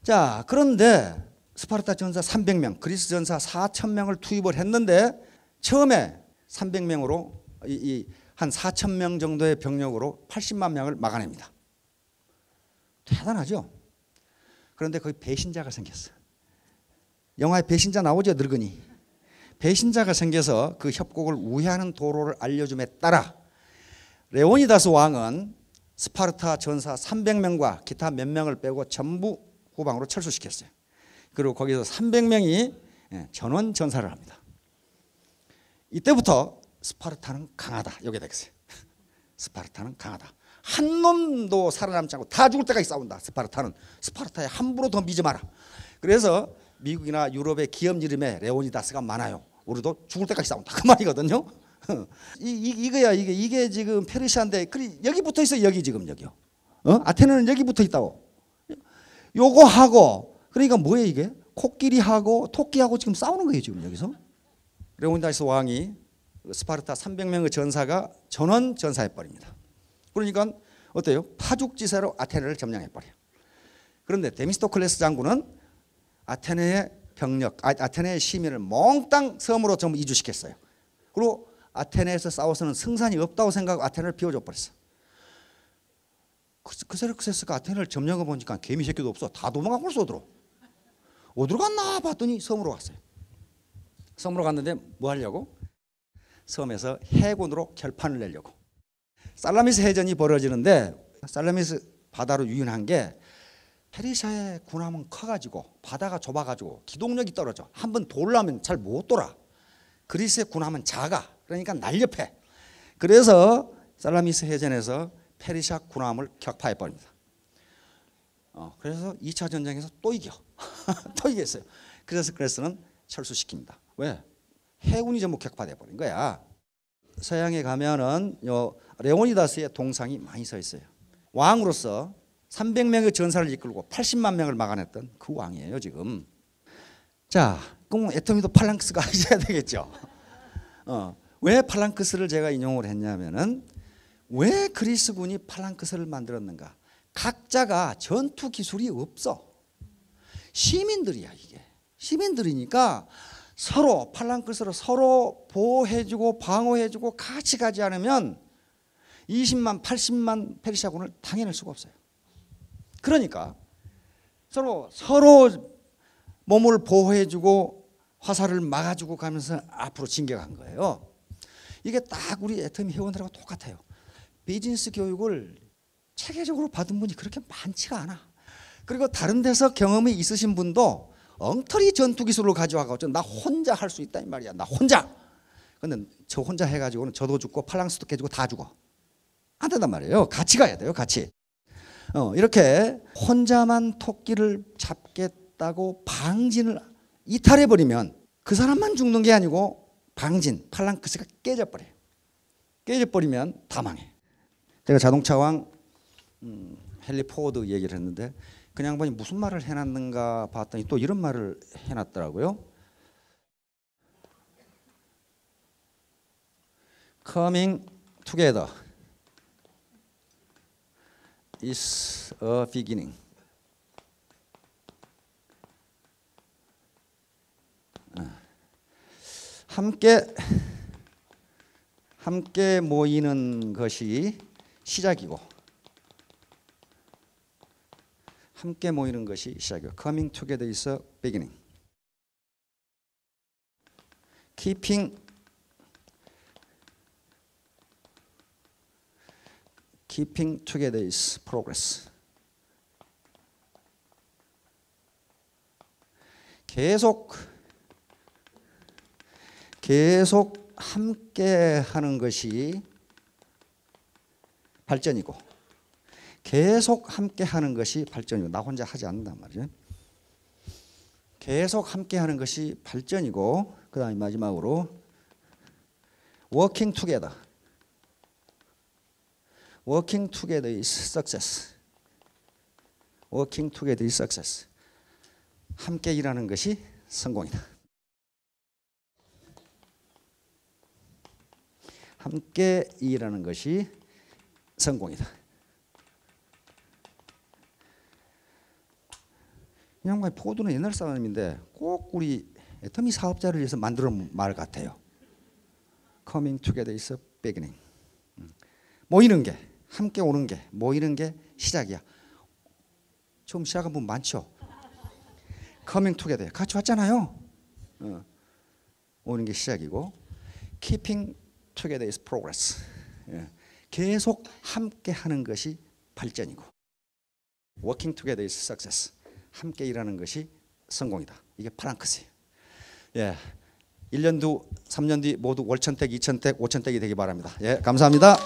자, 그런데 스파르타 전사 300명, 그리스 전사 4,000명을 투입을 했는데 처음에 300명으로 한 4,000명 정도의 병력으로 80만 명을 막아냅니다. 대단하죠? 그런데 거기 배신자가 생겼어. 영화에 배신자 나오죠, 늙은이. 배신자가 생겨서 그 협곡을 우회하는 도로를 알려줌에 따라 레오니다스 왕은 스파르타 전사 300명과 기타 몇 명을 빼고 전부 후방으로 철수시켰어요. 그리고 거기서 300명이 전원 전사를 합니다. 이때부터 스파르타는 강하다. 여기에 되겠어요. 스파르타는 강하다. 한 놈도 살아남지 않고 다 죽을 때까지 싸운다. 스파르타에 함부로 덤비지 마라. 그래서 미국이나 유럽의 기업 이름에 레오니다스가 많아요. 우리도 죽을 때까지 싸운다. 그 말이거든요. 이거야 이게 지금 페르시아인데 여기 붙어 있어. 여기 지금 여기요. 아테네는 여기 붙어 있다고. 요거 하고 그러니까 뭐예요 이게? 코끼리하고 토끼하고 지금 싸우는 거예요 지금 여기서. 레오니다스 왕이 스파르타 300명의 전사가 전원 전사해 버립니다. 그러니까 어때요? 파죽지세로 아테네를 점령해버려요. 그런데 데미스토클레스 장군은 아테네의 병력, 아테네의 시민을 몽땅 섬으로 전부 이주시켰어요. 그리고 아테네에서 싸워서는 승산이 없다고 생각하고 아테네를 비워줘 버렸어. 그세르크세스가 아테네를 점령해 보니까 개미 새끼도 없어. 다 도망가고 있어. 어디로 갔나 봤더니 섬으로 갔어요. 섬으로 갔는데 뭐 하려고? 섬에서 해군으로 결판을 내려고. 살라미스 해전이 벌어지는데 살라미스 바다로 유인한 게 페르시아의 군함은 커가지고 바다가 좁아가지고 기동력이 떨어져. 한번 돌라면 잘 못 돌아. 그리스의 군함은 작아. 그러니까 날렵해. 그래서 살라미스 해전에서 페르시아 군함을 격파해버립니다. 그래서 2차 전쟁에서 또 이겨. 또 이겼어요. 그래서 그레스는 철수시킵니다. 왜? 해군이 전부 격파돼버린 거야. 서양에 가면은 레오니다스의 동상이 많이 서 있어요. 왕으로서 300명의 전사를 이끌고 80만 명을 막아냈던 그 왕이에요 지금. 자, 그럼 애터미도 팔랑크스가 있어야 되겠죠. 왜 팔랑크스를 제가 인용을 했냐면은 왜 그리스군이 팔랑크스를 만들었는가? 각자가 전투 기술이 없어. 시민들이야 이게. 시민들이니까 서로 팔랑크스로 서로 보호해주고 방어해주고 같이 가지 않으면 20만 80만 페르시아군을 당해낼 수가 없어요. 그러니까 서로 몸을 보호해주고 화살을 막아주고 가면서 앞으로 진격한 거예요. 이게 딱 우리 애터미 회원들하고 똑같아요. 비즈니스 교육을 체계적으로 받은 분이 그렇게 많지가 않아. 그리고 다른 데서 경험이 있으신 분도 엉터리 전투 기술을 가져와서 나 혼자 할 수 있다 이 말이야. 나 혼자. 근데 저 혼자 해가지고는 저도 죽고 팔랑스도 깨지고 다 죽어. 안 된단 말이에요. 같이 가야 돼요. 같이. 이렇게 혼자만 토끼를 잡겠다고 방진을 이탈해버리면 그 사람만 죽는 게 아니고 방진, 팔랑크스가 깨져버려요. 깨져버리면 다 망해. 제가 자동차왕 헨리 포드 얘기를 했는데 그 양반이 무슨 말을 해놨는가 봤더니 또 이런 말을 해놨더라고요. Coming together is a beginning. 함께 모이는 것이 시작이고 함께 모이는 것이 시작이고 Coming together is a beginning. Keeping together is progress. 계속 함께 하는 것이 발전이고 계속 함께 하는 것이 발전이고 나 혼자 하지 않는단 말이죠. 계속 함께 하는 것이 발전이고 그다음에 마지막으로 working together. Working together is success. Working together is success. 함께 일하는 것이 성공이다. 함께 일하는 것이 성공이다. 이 양반이 포드는 옛날 사람인데 꼭 우리 애터미 사업자를 위해서 만들어 놓은 말 같아요. Coming together is a beginning. 모이는 게, 함께 오는 게, 모이는 게 시작이야. 처음 시작한 분 많죠? Coming together. 같이 왔잖아요. 오는 게 시작이고 Keeping together is progress. 계속 함께 하는 것이 발전이고 Working together is success. 함께 일하는 것이 성공이다. 이게 프랑크스예요. 1년 뒤, 3년 뒤 모두 월천택, 2천택, 5천택이 되기 바랍니다. 감사합니다.